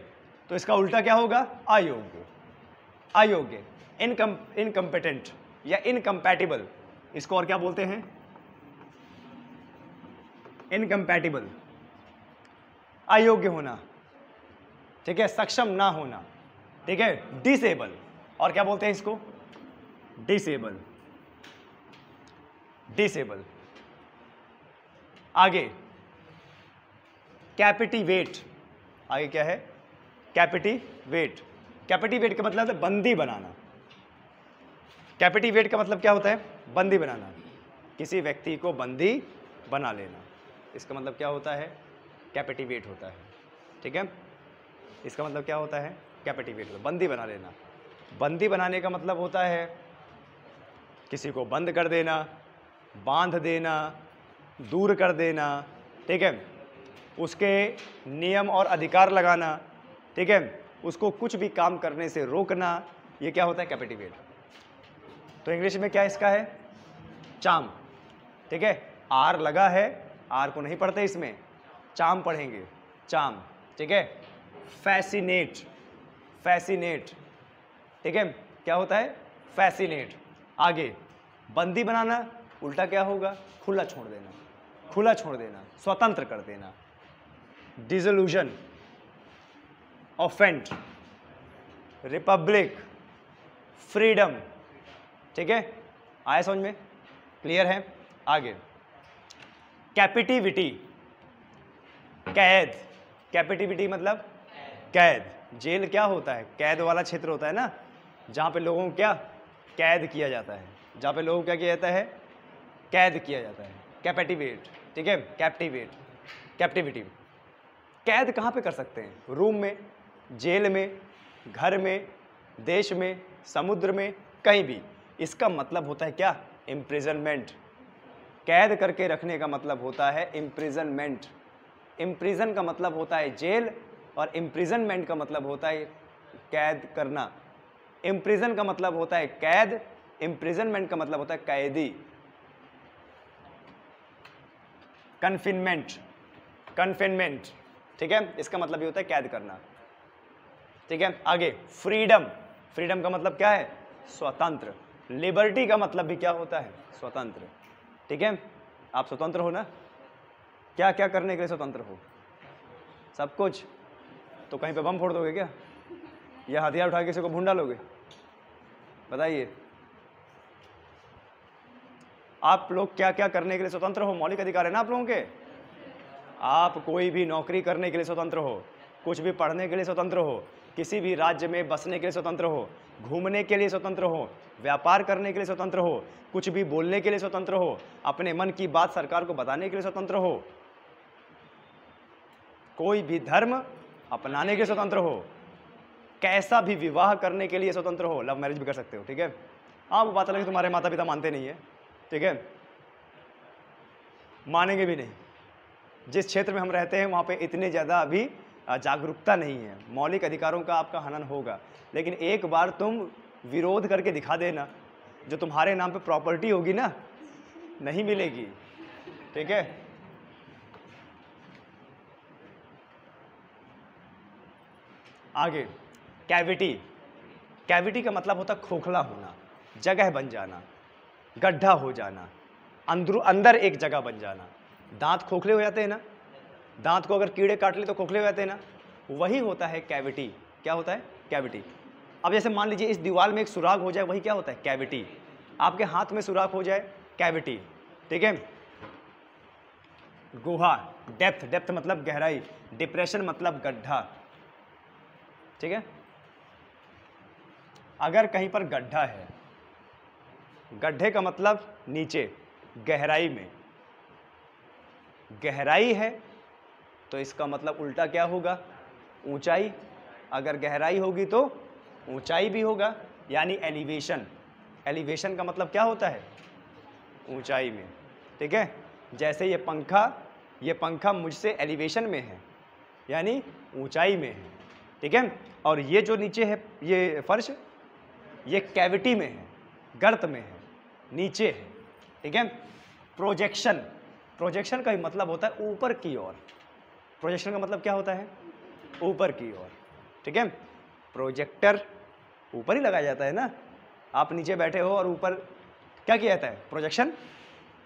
तो इसका उल्टा क्या होगा, अयोग्य, अयोग्य, इनकम्पेटेंट या इनकम्पैटिबल, इसको और क्या बोलते हैं, इनकम्पैटिबल, अयोग्य होना, ठीक है, सक्षम ना होना, ठीक है, डिसेबल, और क्या बोलते हैं इसको, डिसेबल, डिसेबल। आगे कैपिटिवेट, आगे क्या है, कैपिटिवेट। कैपिटिवेट का मतलब है बंदी बनाना। कैपिटिवेट का मतलब क्या होता है, बंदी बनाना, किसी व्यक्ति को बंदी बना लेना, इसका मतलब क्या होता है, कैपिटिवेट होता है, ठीक है। इसका मतलब क्या होता है, कैपिटिवेट, बंदी बना लेना। बंदी बनाने का मतलब होता है किसी को बंद कर देना, बांध देना, दूर कर देना, ठीक है, उसके नियम और अधिकार लगाना, ठीक है, उसको कुछ भी काम करने से रोकना, ये क्या होता है, कैपिटिवेट। तो इंग्लिश में क्या इसका है, चाम, ठीक है, आर लगा है, आर को नहीं पढ़ते इसमें, चाम पढ़ेंगे, चाम, ठीक है। फैसिनेट, फैसिनेट, ठीक है, क्या होता है, फैसिनेट। आगे बंदी बनाना, उल्टा क्या होगा, खुला छोड़ देना, खुला छोड़ देना, स्वतंत्र कर देना। डिसोल्यूशन, ऑफेंड, रिपब्लिक, फ्रीडम, ठीक है, आया समझ में, क्लियर है। आगे कैपिटिविटी, कैद, कैपिटिविटी मतलब कैद, जेल क्या होता है, कैद वाला क्षेत्र होता है ना, जहाँ पे लोगों को क्या कैद किया जाता है, जहाँ पे लोगों को क्या किया जाता है, कैद किया जाता है, कैपिटिवेट, ठीक है, कैप्टिवेट, कैप्टिविटी। कैद कहाँ पे कर सकते हैं, रूम में, जेल में, घर में, देश में, समुद्र में, कहीं भी। इसका मतलब होता है क्या, इम्प्रिजनमेंट। कैद करके रखने का मतलब होता है इम्प्रिजनमेंट। इम्प्रिजन का मतलब होता है जेल और इम्प्रिजनमेंट का मतलब होता है कैद करना। इम्प्रिजन का मतलब होता है कैद, इम्प्रिजनमेंट का मतलब होता है कैदी। कन्फिनमेंट, कन्फिनमेंट, ठीक है, इसका मतलब ये होता है कैद करना। ठीक है। आगे फ्रीडम, फ्रीडम का मतलब क्या है? स्वतंत्र। लिबर्टी का मतलब भी क्या होता है? स्वतंत्र। ठीक है, आप स्वतंत्र हो ना? क्या क्या करने के लिए स्वतंत्र हो? सब कुछ। तो कहीं पे बम फोड़ दोगे क्या, या हथियार उठा के किसी को भून डालोगे? बताइए, आप लोग क्या क्या करने के लिए स्वतंत्र हो? मौलिक अधिकार है ना आप लोगों के। आप कोई भी नौकरी करने के लिए स्वतंत्र हो, कुछ भी पढ़ने के लिए स्वतंत्र हो, किसी भी राज्य में बसने के लिए स्वतंत्र हो, घूमने के लिए स्वतंत्र हो, व्यापार करने के लिए स्वतंत्र हो, कुछ भी बोलने के लिए स्वतंत्र हो, अपने मन की बात सरकार को बताने के लिए स्वतंत्र हो, कोई भी धर्म अपनाने के लिए स्वतंत्र हो, कैसा भी विवाह करने के लिए स्वतंत्र हो, लव मैरिज भी कर सकते हो। ठीक है, हाँ वो बात अलग है, तुम्हारे माता पिता मानते नहीं है, ठीक है, मानेंगे भी नहीं। जिस क्षेत्र में हम रहते हैं वहाँ पे इतने ज़्यादा अभी जागरूकता नहीं है, मौलिक अधिकारों का आपका हनन होगा, लेकिन एक बार तुम विरोध करके दिखा देना, जो तुम्हारे नाम पे प्रॉपर्टी होगी ना, नहीं मिलेगी। ठीक है, आगे कैविटी। कैविटी का मतलब होता है खोखला होना, जगह बन जाना, गड्ढा हो जाना, अंदर एक जगह बन जाना। दांत खोखले हो जाते हैं ना, दांत को अगर कीड़े काट ले तो खोखले हो जाते हैं ना, वही होता है कैविटी। क्या होता है? कैविटी। अब जैसे मान लीजिए इस दीवार में एक सुराग हो जाए, वही क्या होता है? कैविटी। आपके हाथ में सुराग हो जाए, कैविटी। ठीक है, गुहा, डेप्थ, डेप्थ मतलब गहराई, डिप्रेशन मतलब गड्ढा। ठीक है, अगर कहीं पर गड्ढा है, गड्ढे का मतलब नीचे गहराई में, गहराई है तो इसका मतलब उल्टा क्या होगा? ऊंचाई। अगर गहराई होगी तो ऊंचाई भी होगा, यानी एलिवेशन। एलिवेशन का मतलब क्या होता है? ऊंचाई में। ठीक है, जैसे ये पंखा मुझसे एलिवेशन में है, यानी ऊंचाई में है। ठीक है, और ये जो नीचे है ये फर्श, ये कैविटी में है, गर्त में है, नीचे है। ठीक है, प्रोजेक्शन, प्रोजेक्शन का मतलब होता है ऊपर की ओर। प्रोजेक्शन का मतलब क्या होता है? ऊपर की ओर। ठीक है, प्रोजेक्टर ऊपर ही लगाया जाता है ना, आप नीचे बैठे हो और ऊपर क्या किया जाता है? प्रोजेक्शन,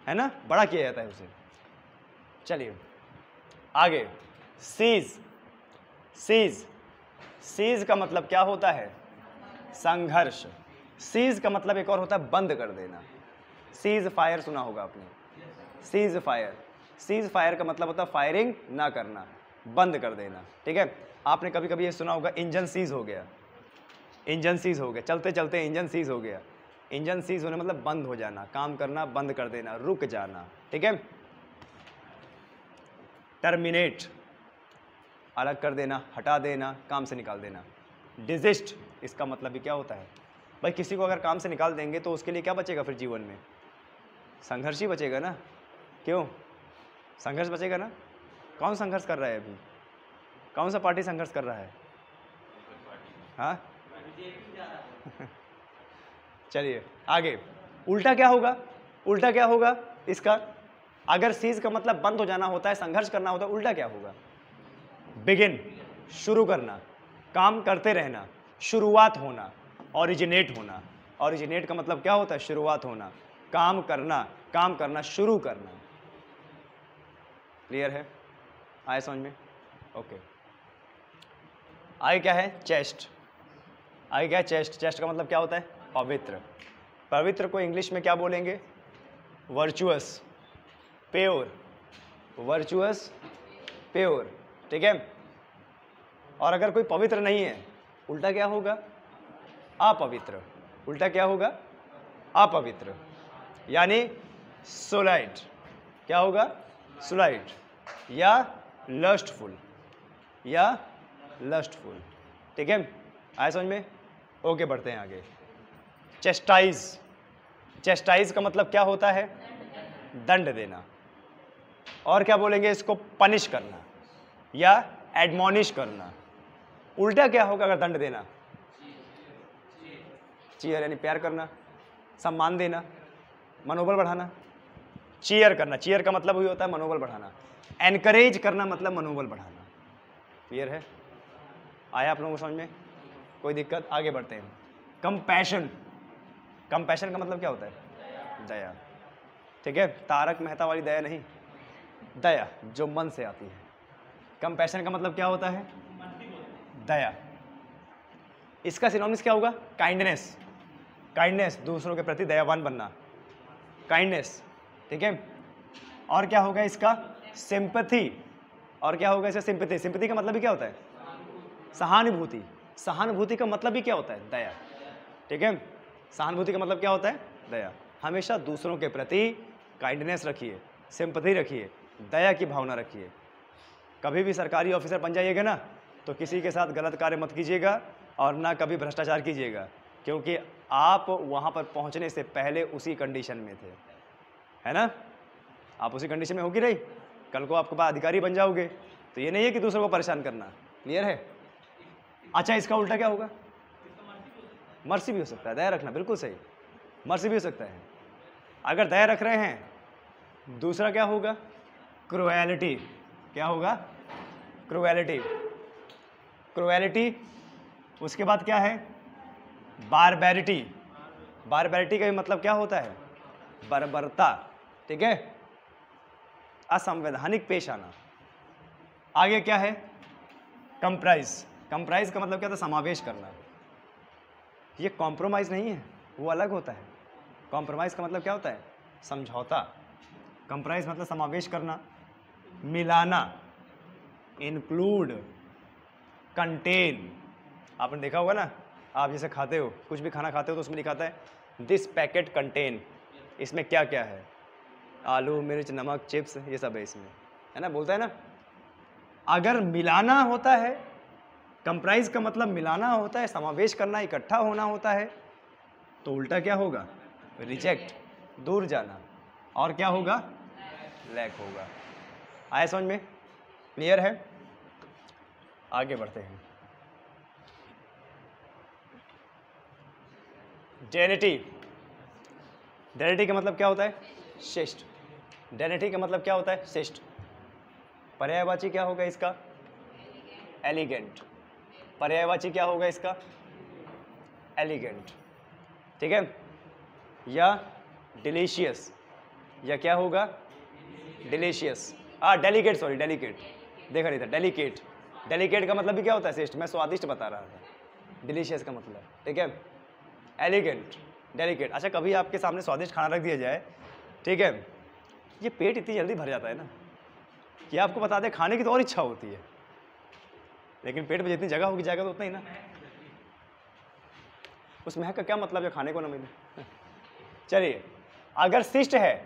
है ना, बड़ा किया जाता है उसे। चलिए आगे, सीज। सीज, सीज का मतलब क्या होता है? संघर्ष। सीज का मतलब एक और होता है बंद कर देना। सीज फायर सुना होगा आपने, सीज फायर। सीज फायर का मतलब होता है फायरिंग ना करना, बंद कर देना। ठीक है, आपने कभी कभी ये सुना होगा इंजन सीज हो गया, इंजन सीज हो गया, चलते चलते इंजन सीज हो गया। इंजन सीज होने मतलब बंद हो जाना, काम करना बंद कर देना, रुक जाना। ठीक है, टर्मिनेट, अलग कर देना, हटा देना, काम से निकाल देना। डिजिस्ट, इसका मतलब भी क्या होता है? भाई किसी को अगर काम से निकाल देंगे तो उसके लिए क्या बचेगा फिर जीवन में? संघर्ष ही बचेगा ना। क्यों? संघर्ष बचेगा ना। कौन संघर्ष कर रहा है अभी? कौन सा पार्टी संघर्ष कर रहा है? हाँ चलिए आगे, उल्टा क्या होगा? उल्टा क्या होगा इसका? अगर सीज का मतलब बंद हो जाना होता है, संघर्ष करना होता है, उल्टा क्या होगा? बिगिन, शुरू करना, काम करते रहना, शुरुआत होना, ओरिजिनेट होना। ओरिजिनेट का मतलब क्या होता है? शुरुआत होना, काम करना, शुरू करना। क्लियर है? आए समझ में? ओके। आगे क्या है? चेस्ट। आगे क्या है? चेस्ट। चेस्ट का मतलब क्या होता है? पवित्र। पवित्र को इंग्लिश में क्या बोलेंगे? Virtuous, pure. Virtuous, pure. ठीक है, और अगर कोई पवित्र नहीं है, उल्टा क्या होगा? अपवित्र। उल्टा क्या होगा? अपवित्र, यानी सोलाइट। क्या होगा? सोलाइट, या लस्टफुल, या लस्टफुल। ठीक है, आए समझ में? ओके, बढ़ते हैं आगे। चेस्टाइज। चेस्टाइज का मतलब क्या होता है? दंड देना। और क्या बोलेंगे इसको? पनिश करना या एडमोनिश करना। उल्टा क्या होगा अगर दंड देना? चीयर, यानी प्यार करना, सम्मान देना, मनोबल बढ़ाना। चीयर करना, चीयर का मतलब वही होता है मनोबल बढ़ाना। एनकरेज करना मतलब मनोबल बढ़ाना। क्लियर है? आया आप लोगों को समझ में? कोई दिक्कत, आगे बढ़ते हैं। कंपैशन, कंपैशन का मतलब क्या होता है? दया। ठीक है, तारक मेहता वाली दया नहीं, दया जो मन से आती है। कंपैशन का मतलब क्या होता है? दया। इसका सिनोनिम्स क्या होगा? काइंडनेस, काइंडनेस, दूसरों के प्रति दयावान बनना, काइंडनेस। ठीक है, और क्या होगा इसका? सिंपैथी। और क्या होगा इसका? सिंपैथी। सिंपैथी का मतलब भी क्या होता है? सहानुभूति। सहानुभूति का मतलब भी क्या होता है? दया। ठीक है, सहानुभूति का मतलब क्या होता है? दया। हमेशा दूसरों के प्रति काइंडनेस रखिए, सिंपैथी रखिए, दया की भावना रखिए। कभी भी सरकारी ऑफिसर बन जाइएगा ना, तो किसी के साथ गलत कार्य मत कीजिएगा और ना कभी भ्रष्टाचार कीजिएगा, क्योंकि आप वहाँ पर पहुँचने से पहले उसी कंडीशन में थे, है ना? आप उसी कंडीशन में होगी नहीं, कल को आपके पास अधिकारी बन जाओगे, तो ये नहीं है कि दूसरों को परेशान करना। क्लियर है? अच्छा, इसका उल्टा क्या होगा? मर्सी भी हो सकता है, दया रखना, बिल्कुल सही, मर्सी भी हो सकता है। अगर दया रख रहे हैं, दूसरा क्या होगा? क्रुएलिटी। क्या होगा? क्रुएलिटी। क्रुएलिटी। उसके बाद क्या है? बारबैरिटी। बारबैरिटी का भी मतलब क्या होता है? बर्बरता। ठीक है, असंवैधानिक पेश आना। आगे क्या है? कंप्राइज। कंप्राइज का मतलब क्या था? समावेश करना। ये कॉम्प्रोमाइज नहीं है, वो अलग होता है। कॉम्प्रोमाइज का मतलब क्या होता है? समझौता। कंप्राइज मतलब समावेश करना, मिलाना, इंक्लूड, कंटेन। आपने देखा होगा ना, आप जैसे खाते हो, कुछ भी खाना खाते हो तो उसमें लिखा है दिस पैकेट कंटेन, इसमें क्या क्या है? आलू, मिर्च, नमक, चिप्स, ये सब है इसमें, है ना? बोलता है ना। अगर मिलाना होता है, कंप्राइज का मतलब मिलाना होता है, समावेश करना, इकट्ठा होना होता है, तो उल्टा क्या होगा? रिजेक्ट, दूर जाना। और क्या होगा? लैक होगा। आया समझ में? क्लियर है? आगे बढ़ते हैं। डेनिटी। डेनिटी का मतलब क्या होता है? श्रेष्ठ। डेनिटी का मतलब क्या होता है? श्रेष्ठ। पर्यायवाची क्या होगा इसका? एलिगेंट। पर्यायवाची क्या होगा इसका? एलिगेंट। ठीक है, या डिलीशियस, या क्या होगा? डिलीशियस। डेलिकेट, सॉरी, डेलिकेट देखा नहीं था, डेलिकेट। डेलिकेट का मतलब भी क्या होता है? श्रेष्ठ। मैं स्वादिष्ट बता रहा था, डिलीशियस का मतलब। ठीक है, एलिगेंट, डेलिकेट। अच्छा, कभी आपके सामने स्वादिष्ट खाना रख दिया जाए, ठीक है, ये पेट इतनी जल्दी भर जाता है ना कि आपको बता दें खाने की तो और इच्छा होती है, लेकिन पेट में जितनी जगह होगी जाएगा तो उतना ही ना। उस महक का क्या मतलब है खाने को ना मिले? चलिए, अगर शिष्ट है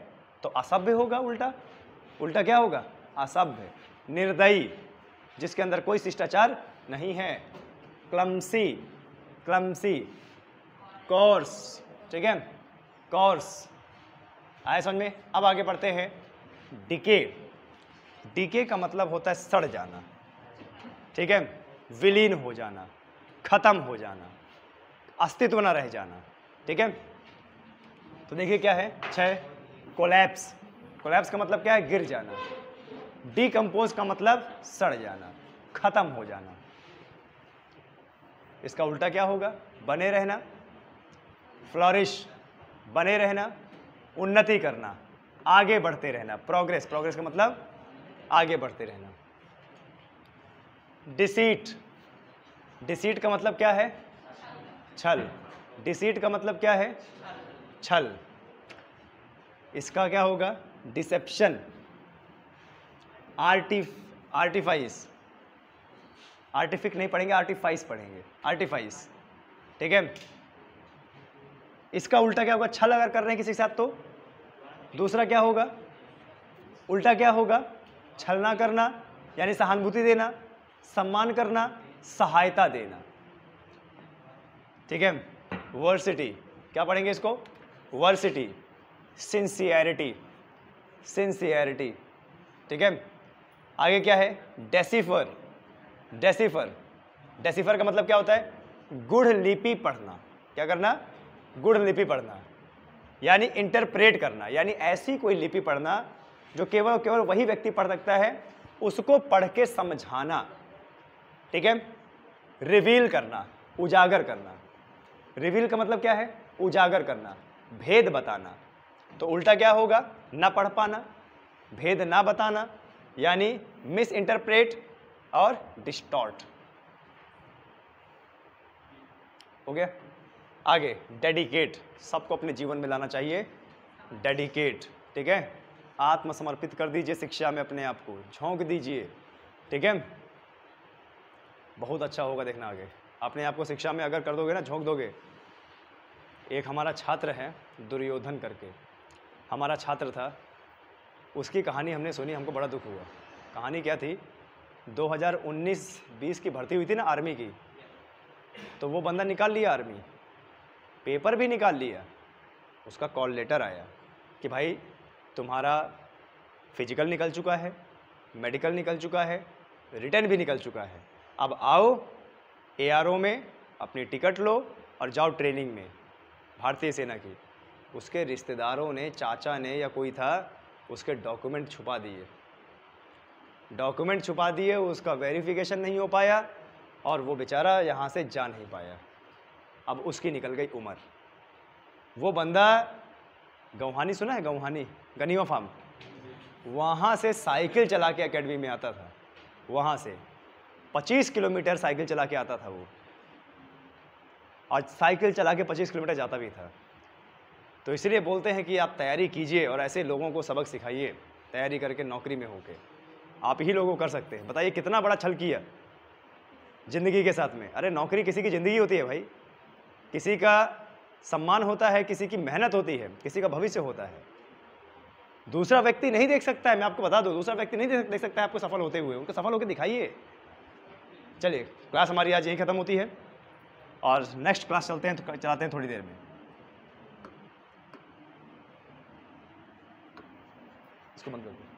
तो असभ्य होगा, उल्टा। उल्टा क्या होगा? असभ्य, निर्दयी, जिसके अंदर कोई शिष्टाचार नहीं है। Clumsy, clumsy, course. ठीक है, कोर्स। आया समझ में? अब आगे बढ़ते हैं। डिके। डिके का मतलब होता है सड़ जाना। ठीक है, विलीन हो जाना, खत्म हो जाना, अस्तित्व न रह जाना। ठीक है, तो देखिए क्या है? 6, कोलैप्स। कोलैप्स का मतलब क्या है? गिर जाना। डिकम्पोज का मतलब सड़ जाना, खत्म हो जाना। इसका उल्टा क्या होगा? बने रहना, फ्लॉरिश, बने रहना, उन्नति करना, आगे बढ़ते रहना, प्रोग्रेस। प्रोग्रेस का मतलब आगे बढ़ते रहना। डिसीट। डिसीट का मतलब क्या है? छल। डिसीट का मतलब क्या है? छल। इसका क्या होगा? Dissipation, artifice. आर्टिफिक नहीं पढ़ेंगे, आर्टिफाइस पढ़ेंगे, आर्टिफाइस। ठीक है, इसका उल्टा क्या होगा? छल अगर कर रहे हैं किसी के साथ तो दूसरा क्या होगा? उल्टा क्या होगा? छल ना करना, यानी सहानुभूति देना, सम्मान करना, सहायता देना। ठीक है, वर्सिटी। क्या पढ़ेंगे इसको? Varsity, sincerity, sincerity. ठीक है, आगे क्या है? डेसिफर। डेसिफर। डेसिफर का मतलब क्या होता है? गूढ़ लिपि पढ़ना। क्या करना? गूढ़ लिपि पढ़ना, यानी इंटरप्रेट करना, यानी ऐसी कोई लिपि पढ़ना जो केवल केवल वही व्यक्ति पढ़ सकता है, उसको पढ़ के समझाना। ठीक है, रिवील करना, उजागर करना। रिवील का मतलब क्या है? उजागर करना, भेद बताना। तो उल्टा क्या होगा? ना पढ़ पाना, भेद ना बताना, यानी मिस इंटरप्रेट और डिस्टॉर्ट। हो गया? आगे डेडिकेट, सबको अपने जीवन में लाना चाहिए डेडिकेट, ठीक है? आत्मसमर्पित कर दीजिए शिक्षा में अपने आप को, झोंक दीजिए, ठीक है? बहुत अच्छा होगा, देखना आगे अपने आप को शिक्षा में अगर कर दोगे ना, झोंक दोगे। एक हमारा छात्र है दुर्योधन करके, हमारा छात्र था, उसकी कहानी हमने सुनी, हमको बड़ा दुख हुआ। कहानी क्या थी? 2019-20 की भर्ती हुई थी ना आर्मी की, तो वो बंदा निकाल लिया आर्मी, पेपर भी निकाल लिया। उसका कॉल लेटर आया कि भाई तुम्हारा फिजिकल निकल चुका है, मेडिकल निकल चुका है, रिटर्न भी निकल चुका है, अब आओ ARO में अपनी टिकट लो और जाओ ट्रेनिंग में भारतीय सेना की। उसके रिश्तेदारों ने, चाचा ने या कोई था, उसके डॉक्यूमेंट छुपा दिए, उसका वेरिफिकेशन नहीं हो पाया और वो बेचारा यहाँ से जा नहीं पाया। अब उसकी निकल गई उम्र। वो बंदा गौहानी, सुना है गौहानी, गनीमा फार्म, वहाँ से साइकिल चला के एकेडमी में आता था। वहाँ से 25 किलोमीटर साइकिल चला के आता था वो, और साइकिल चला के 25 किलोमीटर जाता भी था। तो इसलिए बोलते हैं कि आप तैयारी कीजिए और ऐसे लोगों को सबक सिखाइए, तैयारी करके नौकरी में होके आप ही लोगों को कर सकते हैं। बताइए कितना बड़ा छल किया ज़िंदगी के साथ में। अरे नौकरी किसी की ज़िंदगी होती है भाई, किसी का सम्मान होता है, किसी की मेहनत होती है, किसी का भविष्य होता है। दूसरा व्यक्ति नहीं देख सकता है, मैं आपको बता दूं, दूसरा व्यक्ति नहीं देख सकता है आपको सफल होते हुए, उनको सफल होकर दिखाइए। चलिए क्लास हमारी आज यही खत्म होती है और नेक्स्ट क्लास चलते हैं, तो चलाते हैं थोड़ी देर में। इसको बंद कर दो।